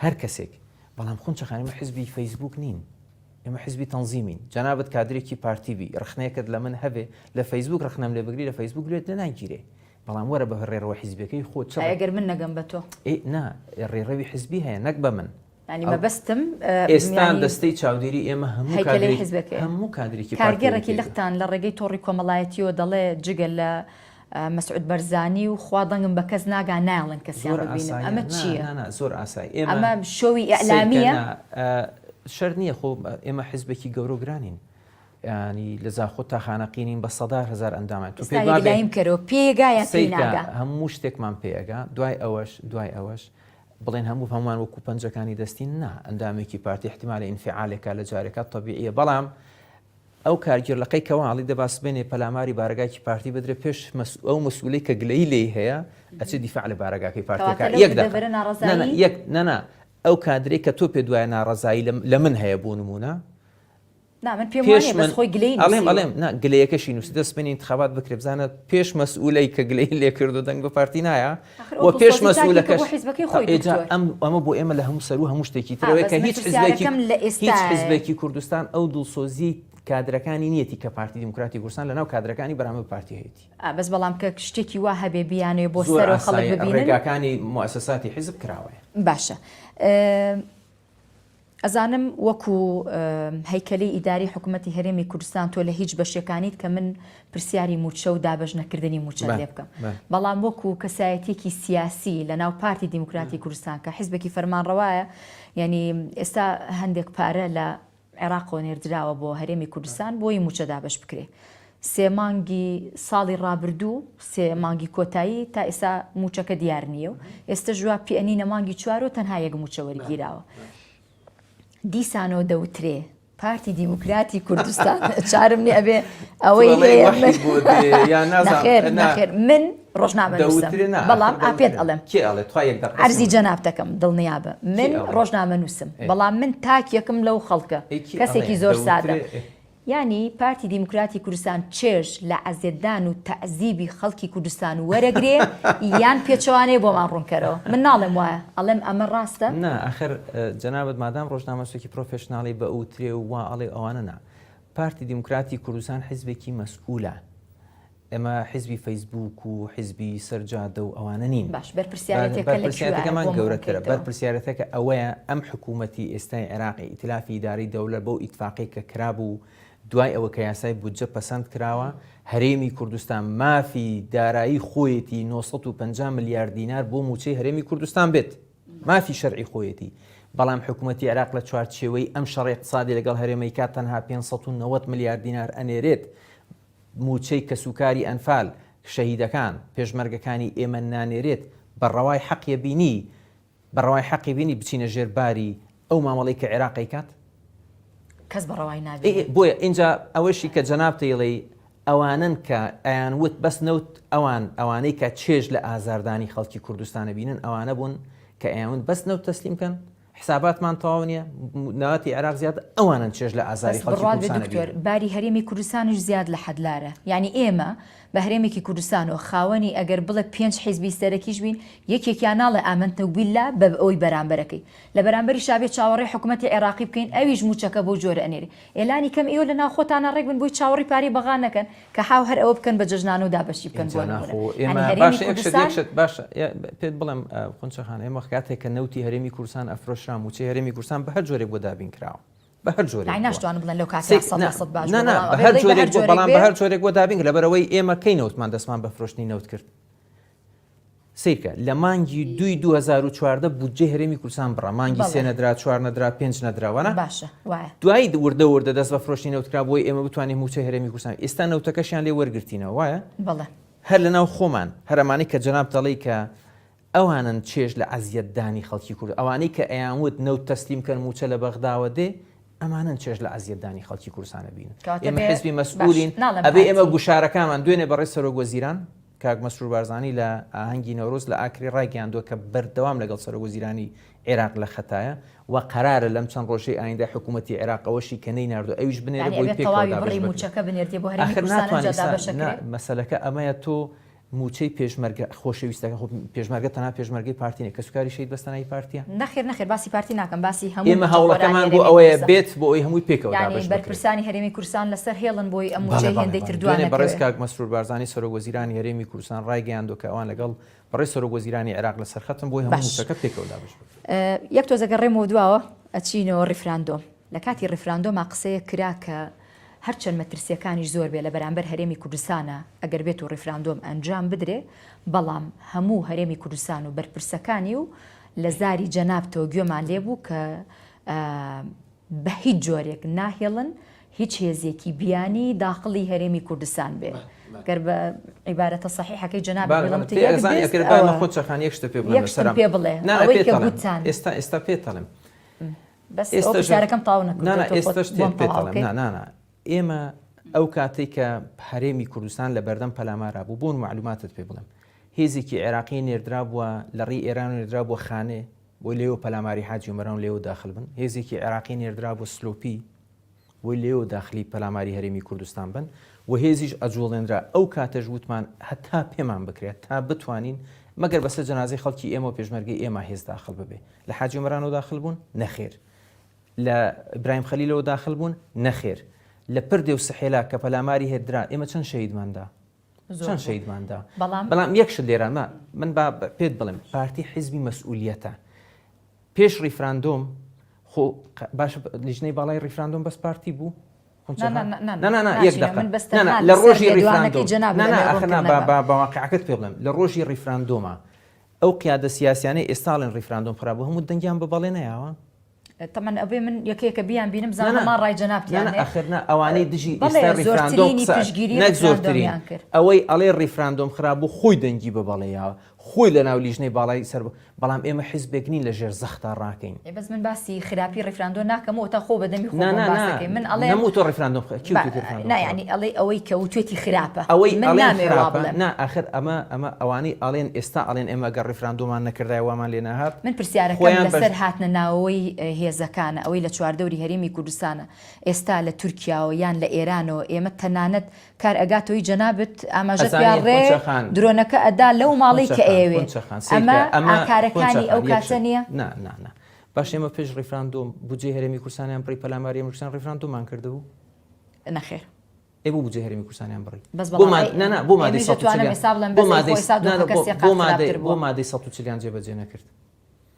هەر کەسێک بەڵام خونچەخانەمە حیزبی فەیسبوک نین ئێمە حیزبی تەنزیمین جەنابەت کادرێکی پارتیبی ڕخنەیەکت لە من هەبێ لە فەیسبوک ڕخنەم لێ بگری لە فەیسبوک لێت ناگیرێ بەڵام وەرە بە ڕێڕەوە حیزبەکەی خۆت ئەگەر من نەگەم بە تۆ نا ڕێڕەوی حیزبی هەیە نەک بە من ینی مەبەستم ئێستا دەستەی چاودێری ئێمە هەموو کادرێکی کارگەڕێکی لەختان لە ڕێگەی تۆڕی کۆمەڵایەتیەوە دەڵێ جگە لە مەسعود بەرزانی و خوا دەنگم بە کەس ناگا ناڵن کەسیان ببینم ئەمە چییە؟ زۆر ئاسایی ئەمە شۆوی ئەعلامیە شەر نییە خۆ ئێمە حیزبێکی گەورە و گرانین ینی لە زاخۆ تاخانەقینین بە 100,000 ئەندامان تو پێدایم کەرەوە پێگایە هەموو شتێکمان پێگا دوای ئەوەش بڵێن هەمومان وەکو پەنجەکانی دەستین نا ئەندامێکی پارتی احتیمالە ئینفعالێکە لە جارێکە طبیعیە بەڵام ئەو کارگیرلەکەی کەواڵی دەباس بێنێ پەلاماری بارگایکی پارتی بدرێت پێش ئەو مەسئولەی کە گلەی لێ هەیە ئەچێ دیفاع لە بارگاکەی پارتیەکە نەنا ئەو کادرێک کە تۆ پێ دوایە ناڕەزایی لە من هەیە بۆ نمونە من پێم وایە بەس خۆی گلەی ئەڵێم گلەیەکەشی نووسی دەست بێنی انتخابات بکرێ بزانە پێش مەسئولەی کە گلەی لێ کرد و دەنگ بە پارتی نایە و پێش مەسئولەکەش ئەمە بۆ ئێمە لە هەموو سەر و هەموو شتێکی ترەوەی کە هیچ حیزبێکی کوردستان ئەو دڵسۆزی کادرەکانی نیەتی کە پارتی دیموکراتی کوردستان لەناو کادرەکانی بەرامبەر پارتی هەیەی بەس بەڵام کە شتێکی وا هەبێ بیانێ بۆ سەرەوە خەڵک ببینن ڕێگاکانی موسساتی حیزب کراوەیە باشە ئەزانم وەکو هەیکەلی ئیداری حکوومەتی هەرێمی کوردستان تۆ لە هیچ بەشەکانیت کە من پرسیاری موچە و دابەش نەکردنی موچە لێ بکەم بەڵام وەکو کەسایەتێکی سیاسی لە ناو پارتی دیموکراتی کوردستان کە حیزبێکی فەرمانڕەوایە یعنی ئێستا هەندێک پارە لە عێراقەوە نێردراوە بۆ هەرێمی کوردستان بۆی موچە دابەش بکرێ سێ مانگی ساڵی ڕابردوو سێ مانگی کۆتایی تا ئێستا موچەکە دیار نییە و ئێستا ژوا پێنینە مانگی چوارۆ تەنها یەک موچە وەرگیراوە دیسانەوە دەوترێ پارتی دیموکراتی کوردستان چارم نی ئەبێ ئەوەی ناخێر من ڕۆژنامە نووسم بەڵام ئاپێت ئەڵێم عەرزی جەناب دەکەم دڵنیابە من ڕۆژنامە نووسم بەڵام من تاک یەکم لەو خەڵکە کەسێکی زۆر سادە ینی پارتی دیموکراتی کوردستان چێژ لە عەزێدان و تەعزیبی خەڵکی کوردستان وەرەگرێ یان پێچەوانەیە بۆمان ڕوونکەرەوە من ناڵێم وایە ئەڵێم ئەمە ڕاستە نا ئاخر جەنابەت مادام ڕۆژنامەسێکی پرۆفێشناڵی بە ئوترێ و وا ئەڵێ ئەوانە نا پارتی دیموکراتی کوردستان حیزبێکی مەسئولە ئێمە حیزبی فەیسبوک و حیزبی سەرجادە و ئەوانە نین باش بەرپرسیارەتەکەمان گەورەترە بەرپرسیارەتەکە ئەوەیە ئەم حکوومەتی ئێستای عێراقی ئیتلافی ئیداری دەوڵەت بەو ئیتفاقی کە کرابوو دوای ئەوە کە یاسای بودجە پەسەند کراوە هەرێمی کوردستان مافی دارایی خۆیەتی 950 ملیارد دینار بۆ موچەی هەرێمی کوردستان بێت مافی شەرعی خۆیەتی بەڵام حکوومەتی عێراق لە چوارچێوەی ئەم شەڕی اقتصادی لەگەڵ هەرێمەی کات تەنها 590 میلیارد دینار ئەنێرێت موچەی کەسوکاری ئەنفال شەهیدەکان پێشمەرگەکانی ئێمە نانێرێت بەڕەوای حەقیە بینی بەڕەوای حەقی بینی بچینە ژێرباری ئەو مامەڵەی کە عێراقی کات کەس بەڕەوای نابێت. بۆیە اینجا ئەوەشی کە جەناب تەیڵێ ئەوانن کە ئەیانوت بەس نەوت ئەوانەی کە چێژ لە ئازاردانی خەڵکی کوردستانە بینن ئەوانە بوون کە ئەیانوت بەس نەوت تەسلیم بکەن حساباتمان تەواو نییە ناوەتی عێراق زیاد ئەوانن چێژ لە ئازاری خەڵکی کوردستانە بینن. باری هەرێمی کوردستانش زیاد لە حەدلارە، یعنی ئێمە بە هەرێمێکی کوردستان و خاوەنی ئەگەر بڵێ 5 حیزبی سەرەکیش بین یەکێکیان ناڵێ ئامنتەوبیللا بە ئەوی بەرامبەرەکەی لە بەرامبەری شابێت چاوەڕێی حکوومەتی عێراقی بکەین ئەویش موچەکە بۆ جۆرە ئەنێری ئێلانی کەم ئێوە لە ناو خۆتانە ڕێک بن بۆی چاوەڕی پارەی بەغا نەکەن کە هاو هەر ئەوە بکەن بە جەژنان و دابەشی بکەن باش پێت بڵێم خۆنچەخان ئێمە کاتێک کە نەوتی هەرێمی کوردستان ئەفرۆشرا موچەی هەرێمی کوردستان بە هەر جۆرێک بۆ دابین کراوە بە هەر جۆرێک ناشتوانم بڵێن لەو کاتێک باش بە هەر جۆرێک بۆ دابین لەبەرەوەی ئێمە کەی نەوتمان دەستمان بە فرۆشتنی نەوت کرد سیرکە لە مانگی 2014 بودجێ هەرێمی کوردستان بڕا مانگی 3 نەدرا 4 نەدرا 5 نەدراوانە باشە دوایی وردە دەست بە فرۆشتنی نەوتکرا بۆی ئێمە بتوانین موچەی هەرێمی کوردستان ئێستا نەوتەکەشیان لێ وەرگرتینەوە وایە بەڵێ هەر لەناو خۆمان هەرەمانی کە جەناب دەڵێ کە ئەوانن چێژ لە عەزیەتدانی خەڵکی کورد ئەوانەی کە ئەیانوت نەوت تەسلیم کەن موچە لە بەغداوە دێ ئەمانن چێژ لە عەزیەتدانی خەڵکی کوردستانە بینن ئێمە حیزبی مەسئولین ئەبێ ئێمە گوشارەکانمان دوێنێ بەڕێز سەرۆک وەزیران کاک مەسرور بارزانی لە ئاهەنگی نەورۆز لە ئاکری ڕاگەیاندووە کە بەردەوام لەگەڵ سەرۆک وەزیرانی عێراق لە خەتایە و قەرارە لەم چەند ڕۆژەی ئایندا حکوومەتی عێراقەوەشی کە نەیناردووە ئەویش بنێرە بۆی مەسەلەکە ئەمەیە تۆ موچەی پێشمەرگە خۆشەویستەکە پێشمەرگە تەنها پێشمەرگەی پارتینە کە سوکاری شەید بەستەنایی پارتیە نەخێر باسی پارتی ناکەم باسی هەموو ئێمە هەوڵەکەمان بۆ ئەوەیە بێت بۆ ئەوی هەمووی پێکەوە دابش بەرپرسانی هەرێمی کوردستان لەسەر هێڵن بۆی ئەم موچەی هێندەی تردوانە بەڕێز کاک مەسرور بارزانی سەرۆک وەزیرانی هەرێمی کوردستان ڕایگەیاندووە کە ئەوان لەگەڵ بەڕێز سەرۆک وەزیرانی عێراق لەسەر خەتم بۆی هەموو موچەکە پێکەوە دابش یەک تۆزەگە ڕێمەوە دواوە ئەچینەوە ڕیفراندۆم لە کاتی ڕیفراندۆما قسەیە کرا کە هەرچەند مەترسیەکانیش زۆر بێ لە بەرامبەر هەرێمی کوردستانە ئەگەر بێت و ڕیفراندۆم ئەنجام بدرێ بەڵام هەموو هەرێمی کوردستان و بەرپرسەکانی و لە زاری جەنابتەوە گوێمان لێبوو کە بە هیچ جۆرێک ناهێڵن هیچ هێزێکی بیانی داخڵی هەرێمی کوردستان بێ گەر بە عیبارەتە صحیحەکەی جەناب پێ بڵێ ئێستا پێتەڵم ئێستاەکەم تاو ئێمە ئەو کاتێک کە هەرێمی کوردستان لە بەردەم پەلامارا بوو بۆن معلوماتت پێ بڵێم هێزێکی عێراقی نێردرا بووە لە ڕێی ئێران نێردرا بۆ خانێ بۆ لێوە پەلاماری حاجی عومەران لێوە داخل بن هێزێکی عێراقی نێردرا بۆ سلۆپی بۆ لێوە داخلی پەلاماری هەرێمی کوردستان بن و هێزیش ئەجوڵێنرا ئەو کاتەش وتمان هەتا پێمان بکرێت تا بتوانین مەگەر بەسەر جەنازەی خەڵکی ئێمە و پێشمەرگەی ئێمە هێز داخل ببێ لە حاجی عومەرانەوە داخل بوون نەخێر لە ئیبراهیم خەلیلەوە داخل بوون نەخێر لە پردێ و سەحێلا کە پەلاماری هێدرا ئێمە چەند شەهیدماندا چەند شەهیدماندا بەڵام یەکشت لێرانمە من پێت بڵێم پارتی حیزبی مەسئولیەتە پێش ڕیفراندۆم خۆ باش لیژنەی باڵای ڕیفراندۆم بەس پارتی بوو لە ڕۆژی ڕیفراندۆمواقعەکەت پێ بڵێم لە ڕۆژی ڕیفراندۆمە ئەو قیادە سیاسیانەی ئێستاڵێن ڕیفراندۆم خراببوو هەموو دەنگیان بە بەڵێ نەیاوە تەمەەن ئەبێ من یەکەیەکە بیان بینم زانمان ڕای جەنابیان ئەخرنا ئەوانەی دژی ئێستا ڕیفراندۆم نەک زۆرترین ئەوەی ئەڵێ ڕیفراندۆم خراببوو خۆی دەنگی بە بەڵێیاوە خۆی لە ناو لیژنەی باڵای سەر بەڵام ئێمە حیزبێک نین لە ژێر زەختا ڕاکەین بەس من باسی خراپی ڕیفراندۆ ناکەمەوە تا خۆ بەدەمی خۆ من ئەڵێ نەموو تۆ ڕیفراندۆم ینی ئەڵێ ئەوەی کە وتێتی خراپە ئەوەی ئاخر ئەمە ئەوانەی ئەڵێن ئێستا ئەڵێن ئێمە گەڕ ڕیفراندۆمان نەکردای وامان لێ نەهات من پرسیارەکەم لەسەر هاتنە ناوەوەی هێزەکانە ئەوەی لە چواردەوری هەرێمی کوردستانە ئێستا لە تورکیاوە یان لە ئێرانەوە ئێمە تەنانەت کار ئەگاتەوەی جەنابەت ئاماژەت ڕێ درۆنەکە ئەدا لەو ماڵی کە ئێوێ ئەمە ئاکارەکانی ئەو کاتە نییە؟ باش ئێمە پێش ڕیفراندۆم بودجێ هەرێمی کوردستانیان بڕی پەلاماری ئەمریکان ڕیفراندۆمان کردبوو نەخێر بوو بودجێ هەرێمی کوردستانیان بڕی بۆ مادەی 140 جێبەجێ نەکرد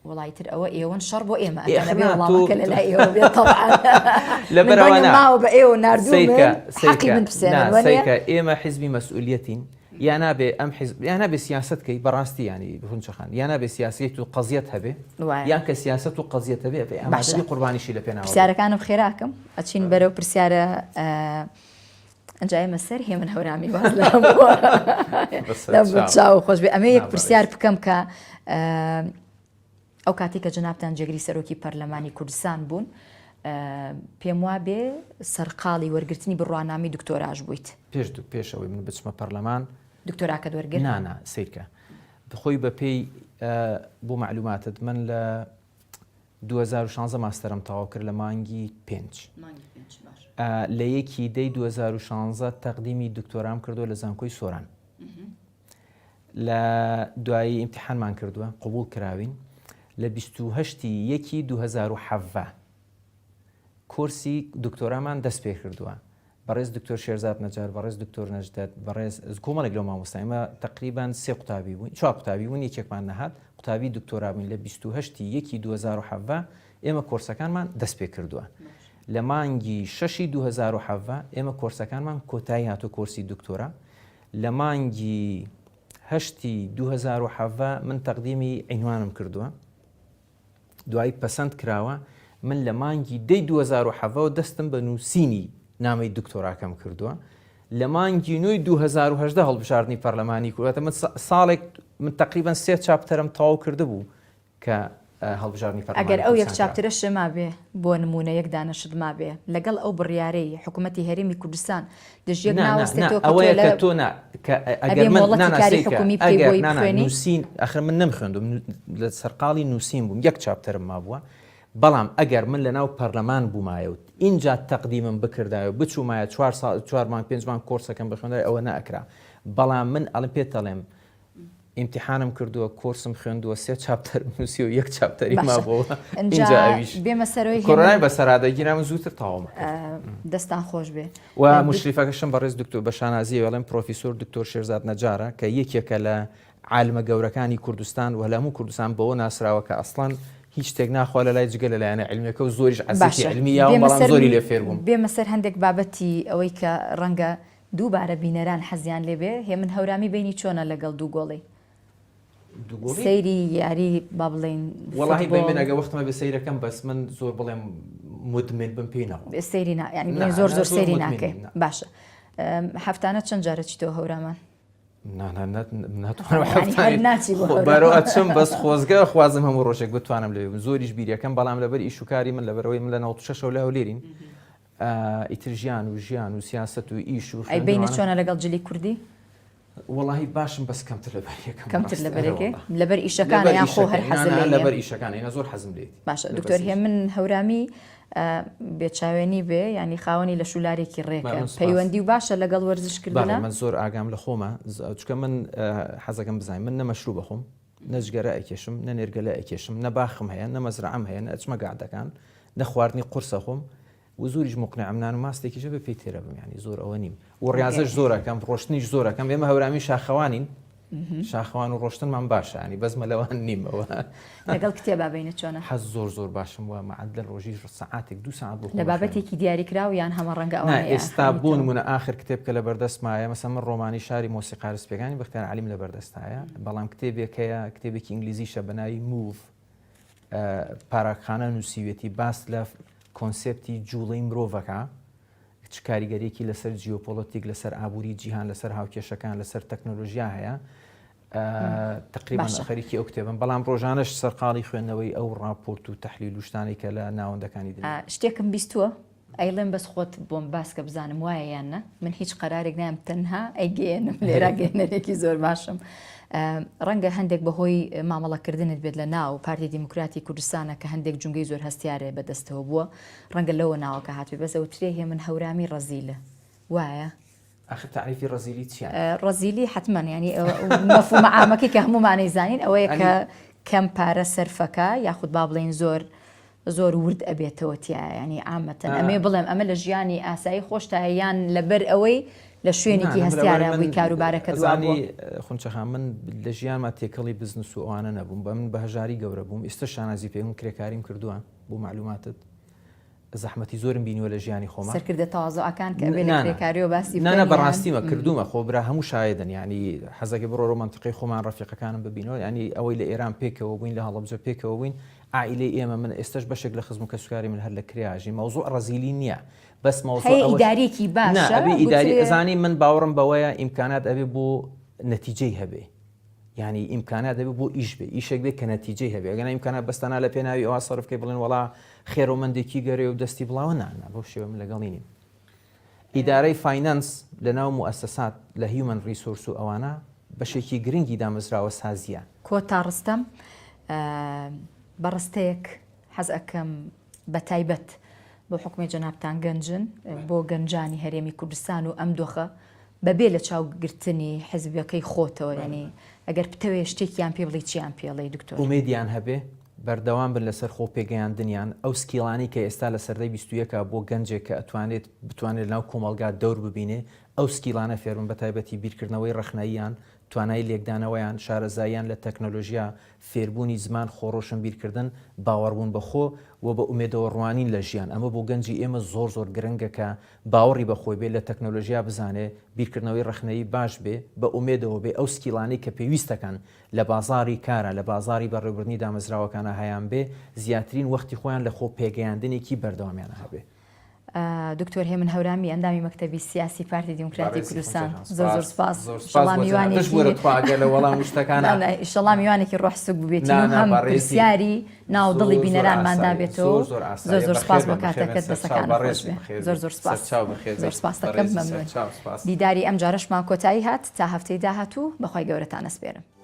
وڵایتر ئەوە ئێوەن شەڕ بۆ ئێمە لەبەرەوە بە ئێوە نردووکە ئێمە حیزبی مەسئولیەتین یا نابێ ئەم حیزب یا نابێ سیاستکەی بەڕاستی ینی بخونچەخان یا نابێ سیاست و قەزیەت هەبێ یان کە سیاست و قەزیەت هەبێ ئەماشی قوربانیشی لە پێناوە پرسیارەکانم خێراکەم ئەچین بەرەو پرسیارە ئەنجای مەسەر هێ من هەورامی باز لە چاو خۆش بێ ئەمە یەک پرسیار بکەم کە ئەو کاتی کە جنابتان جێگری سەرۆکی پەرلەمانی کوردستان بوون پێم وا بێ سەرقاڵی وەرگرتنی بڕوانامی دکتۆراژ بوویت پێشەوەی من بچمە پەرلەمان دکتۆراکە وەرگرت نانا سیرکە بخۆی بە پێی بۆ معلوماتت من لە 2016 ماستەرم تەواو کرد لە مانگی 5 لە یەکی دەی 2016 تەقدیمی دکتۆرام کردو لە زانکۆی سۆران لە دوایی ئیمتیحانمان کردووە قبول کراوین لە 28 یەکی 2017 کورسی دکتۆرامان دەست پێ کردووە بەڕێز دکتۆر شێرزاد نەجار بەڕێز دکتۆر نەجدەت بەڕێز کۆمەڵێک لەو مامۆستا ئێمە تقریبان 3 قوتابی بووین 4 قوتابی بوون یەکێکمان نەهات قوتابی دکتۆرا بووین لە 28 یەکی 2017 ئێمە کۆرسەکانمان دەست پێ کردووە لە مانگی 6 2017 ئێمە کۆرسەکانمان کۆتایی هاتو کۆرسی دکتۆرا لە مانگی 8 2017 من تەقدیمی عینوانم کردووە دوایی پەسەند کراوە من لە مانگی دەی 2017 دەستم بە نووسینی نامەی دکتۆراکەم کردووە لە مانگی نوێی 2010 هەڵبژاردننی پەرلەمانی کوردەتە من ساڵێک من تقریبان 3 چاپتەرم تەواو کرده بوو کە هەڵبژاردننی پەرلەمانی ئەگەر ئەو یەک چاپترش ما بێ بۆ نمونە یەک دانەشت ما بێ لەگەڵ ئەو بڕیارەی حکوومەتی هەرێمی کوردستان دەژێت ناوەستێتەوە ئەوەیە کە تۆ ئەگەر من نووسین ئەخر من نەمخوێندم لە سەرقاڵی نووسین بووم یەک چاپتەرم ما بووە بەڵام ئەگەر من لە ناو پەرلەمان بوومایەوت اینجا تەقدیمم بکردایە بچوومایە 4 مانگ 5 مانگ کۆرسەکەم بخوێندای ئەوە نەئەکرا بەڵام من ئەڵم پێت دەڵێم ئیمتیحانم کردووە کۆرسم خوێندووە 3 چاپتەر نووسی و یەک چاپتەری مابەوە اینجا ئەویش بێمە سەرەوەی کۆڕای بەسەرادەگیرام زووتر تاوام دەستان خۆش بێ و مشریفەکەشم بەڕێز دکتۆر بە شانازی وەڵێم پرۆفیسۆر دکتۆر شێرزاد نەجارە کە یەکێکە لە عالمە گەورەکانی کوردستان و لە هەموو کوردستان بەوە ناسراوە کە ئەسڵەن هیچ شتێک ناخوا لە لای جگە لەلایەنە علمیەکە و زۆریش عەزیزی علمیە و بەڵام زۆری لێ فێر بووم بێمە سەر هەندێک بابەتی ئەوەی کە ڕەنگە دووبارە بینەران حەزیان لێبێ هێ من هەورامی بینی چۆنە لەگەڵ دوو گۆڵی سەیری یاری با بڵێن وەڵاهی بە من ئەگە وەختمە بە سەیرەکەم بەس من زۆر بڵێم مدمن بم پێی نەڕۆ سەیری ینی زۆر سەیری ناکەی باشە هەفتانە چەند جارە چیتەوە هەورامان بەرەوە ئەچم بەس خۆزگە خوازم هەموو ڕۆژێک بتوانم لێ زۆریش بیریەکەم بەڵام لەبەر ئیشوکاری من لەبەرەوەی من لە 96 لە هەولێرین ئیتر ژیان و ژیان و سیاست و ئیش و ئەی بینە چۆنە لەگەڵ جلی کوردی وەڵاهی باشم بەس کەمتر لەبەرەکەم کەمتر لەبەرەکەی لەبەر ئیشەکان یان خۆ هەر حەزم لەبەر ئیشەکانە زۆر حەزم لێت باشە دکتۆر هێ من هەورامی بێچاوێنی بێ ینی خاوەنی لە شولارێکی ڕێکە پەیوەندی و باشە لەگەڵ وەرزشکردن من زۆر ئاگام لە خۆمە چکە من حەزەکەم بزانین من نەمەشروع بەخۆم نەجگەرە ئەکێشم نەنێرگەلە ئەکێشم نەباخم هەیە نەمەزرعەم هەیە نەچمە گاردەکان نەخواردنی قورسە خۆم و زۆریش مقنعمنان و ماستێکیشە بە پێی تێرە بم ینی زۆر ئەوە نیم و ڕاضش زۆرەکەم ڕۆشتنیش زۆرەکەم ئێمە هەورامی شاخەوانین شاخەوان و ڕۆشتنمان باشە ینی بەزمە لەوان نیمەوە لەگەڵ کتێبا بینە چۆنە حەز زۆر باشم وە معدل ڕۆژی سەعاتێک 2 ساعت لە بابەتێکی دیاریکراو یان هەمە ڕەنگە ئەوە ئێستا بوون منە ئاخر کتێب کە لە بەردەستمایە مەسە من ڕۆمانی شاری مۆسیقار سپێکانی بەختیار عەلیم لە بەردەستایە بەڵام کتێبێکەیە کتێبێکی ئینگلیزیشە بەناوی موڤ پاراکخانە نووسیوێتی باس لە کۆنسێپتی جوڵەی مرۆڤەکە چ کاریگەریەکی لەسەر جیۆپۆلۆتیک لەسەر ئابووری جیهان لەسەر هاوکێشەکان لەسەر تەکنۆلۆژیا هەیە تقریبان خەریکی ئەو کتێبم بەڵام ڕۆژانەش سەرقاڵی خوێندنەوەی ئەو ڕاپۆرت و تەحلیل و شتانێک کە لە ناوەندەکانی شتێکم بیستووە ئەیڵێم بەس خۆت بۆم باسکە بزانم وایە یان نە من هیچ قەرارێک نام تەنها ئەیگەێنم لێرا گەێنەرێکی زۆر باشم ڕەنگە هەندێک بەهۆی مامەڵەکردنت بێت لە ناو پارتی دیموکراتی کوردستانە کە هەندێک جونگەی زۆر هەستیارێ بەدەستەوە بووە ڕەنگە لەوە ناوەکە هاتووی بەسەوە ترێ هێ من هەورامی ڕەزیلە وایە ئەخ تعریفی ڕەزیلی چیە ڕەزیلی حتمما ینی مەفهومە عامەکەی کە هەمومانەی زانین ئەوەیە کە کەم پارە سەرفەکە یاخود با بڵێن زۆر ورد ئەبێتەوە تایە ینی عامەتەن ئەمێ بڵێم ئەمە لە ژیانی ئاسایی خۆشتایە یان لەبەر ئەوەی لە شوێنێکی هەستیارە بووی کاروبارەکە دوانی خونچەخان من لە ژیانما تێکەڵی بزنس و ئەوانە نەبووم بە من بە هەژاری گەورە بووم ئێستا شانازی پێم کرێکاریم کردووە بۆ معلوماتت زەحمەتی زۆرم بینیوە لە ژیانی خۆمە سەرکردە تەواضعەکان کە بێ لە کرێکاری و باسی نانە بەڕاستیمە کردومە خۆ برا هەموو شایدن ینی حەزەکە بڕۆ منتیقی خۆمان ڕەفیقەکانم ببینەوە ینی ئەوەی لە ئێران پێکەوە بووین لە هەڵەبجە پێکەوە بووین عائیلەی ئێمە من ئێستش بەشێک لە خزم و کەسوکاری من هەر لە کریاژی مەوزوع ڕەزیلی نییە بەس ئیدارێکی باشە ئیداری ئەزانی من باوەڕم بەوەیە ئیمکانات ئەبێ بۆ نەتیجەی هەبێ ینی ئیمکانات دەبێت بۆ ئیش بێ ئیشێک بێت کە نەتیجەی هەبێ ئەگەر ئیمکانات بەستانە لە پێناوی ئەوە سەرفکەی بڵێن وڵا خێرۆمەندێکی گەرێ و دەستی بڵاوە نانە بۆ شێوە من لەگەڵی نیم. ئیدارەی فاینانس لە ناو موسسات لە هیومن ریسۆرس و ئەوانە بەشێکی گرنگی دامەزراوە سازیە. کۆ تا ڕستەم بەڕستەیەک حەز ئەەکەم بە تایبەت بۆ حکومی جەنابتان گەنجن بۆ گەنجانی هەرێمی کوردستان و ئەم دۆخە بەبێ لە چاوگرتنی حزبەکەی خۆتەوە ینی ئەگەر پتەوێ شتێکیان پێ بڵی چیان پێڵی دکتۆر ئومێدیان هەبێ بەردەوام بن لەسەر خۆ پێگەیاندنیان ئەو سکیلانی کە ئێستا لە سەردەی 21 بۆ گەنجێک کە بتوانێت ناو کۆمەلگا دەور ببینێ ئەو سکیلانە فێربن بە تایبەتی بیرکردنەوەی ڕەخنەییان توانای لێکدانەوەیان شارەزاییان لە تەکنۆلۆژیا فێربوونی زمان خۆڕۆشن بیرکردن باوەڕبوون بەخۆ و بە ئومێدەوە ڕوانین لە ژیان ئەمە بۆ گەنجی ئێمە زۆر گرنگە کە باوەڕی بەخۆی بێ لە تەکنۆلۆژیا بزانێ بیرکردنەوەی ڕەخنەیی باش بێ بە ئومێدەوە بێ ئەو سکیلانی کە پێویستەکەن لە بازاری کارە لە بازاری بەڕێوەبردنی دامەزراوەکانە هەیان بێ زیاترین وەختی خۆیان لە خۆ پێگەیاندنێکی بەردەوامیانە هەبێ. دکتۆر هێمن هەورامی ئەندامی مەکتەبی سیاسی پارتی دیموکراتی کوردستان زۆر سپاس ئینشەڵا میوانێکی ڕۆحسوک ببێتی هەم پرسیاری ناودڵی بینەرانماندا بێتەوە زۆر سپاس بۆ کاتەکەت بەسەکان خۆش بێ زۆر سپاس زۆر سپاس دەکەم مەمنون دیداری ئەم جارەشمان کۆتایی هات تا هەفتەی داهاتوو بەخوای گەورەتان ئەسپێرم.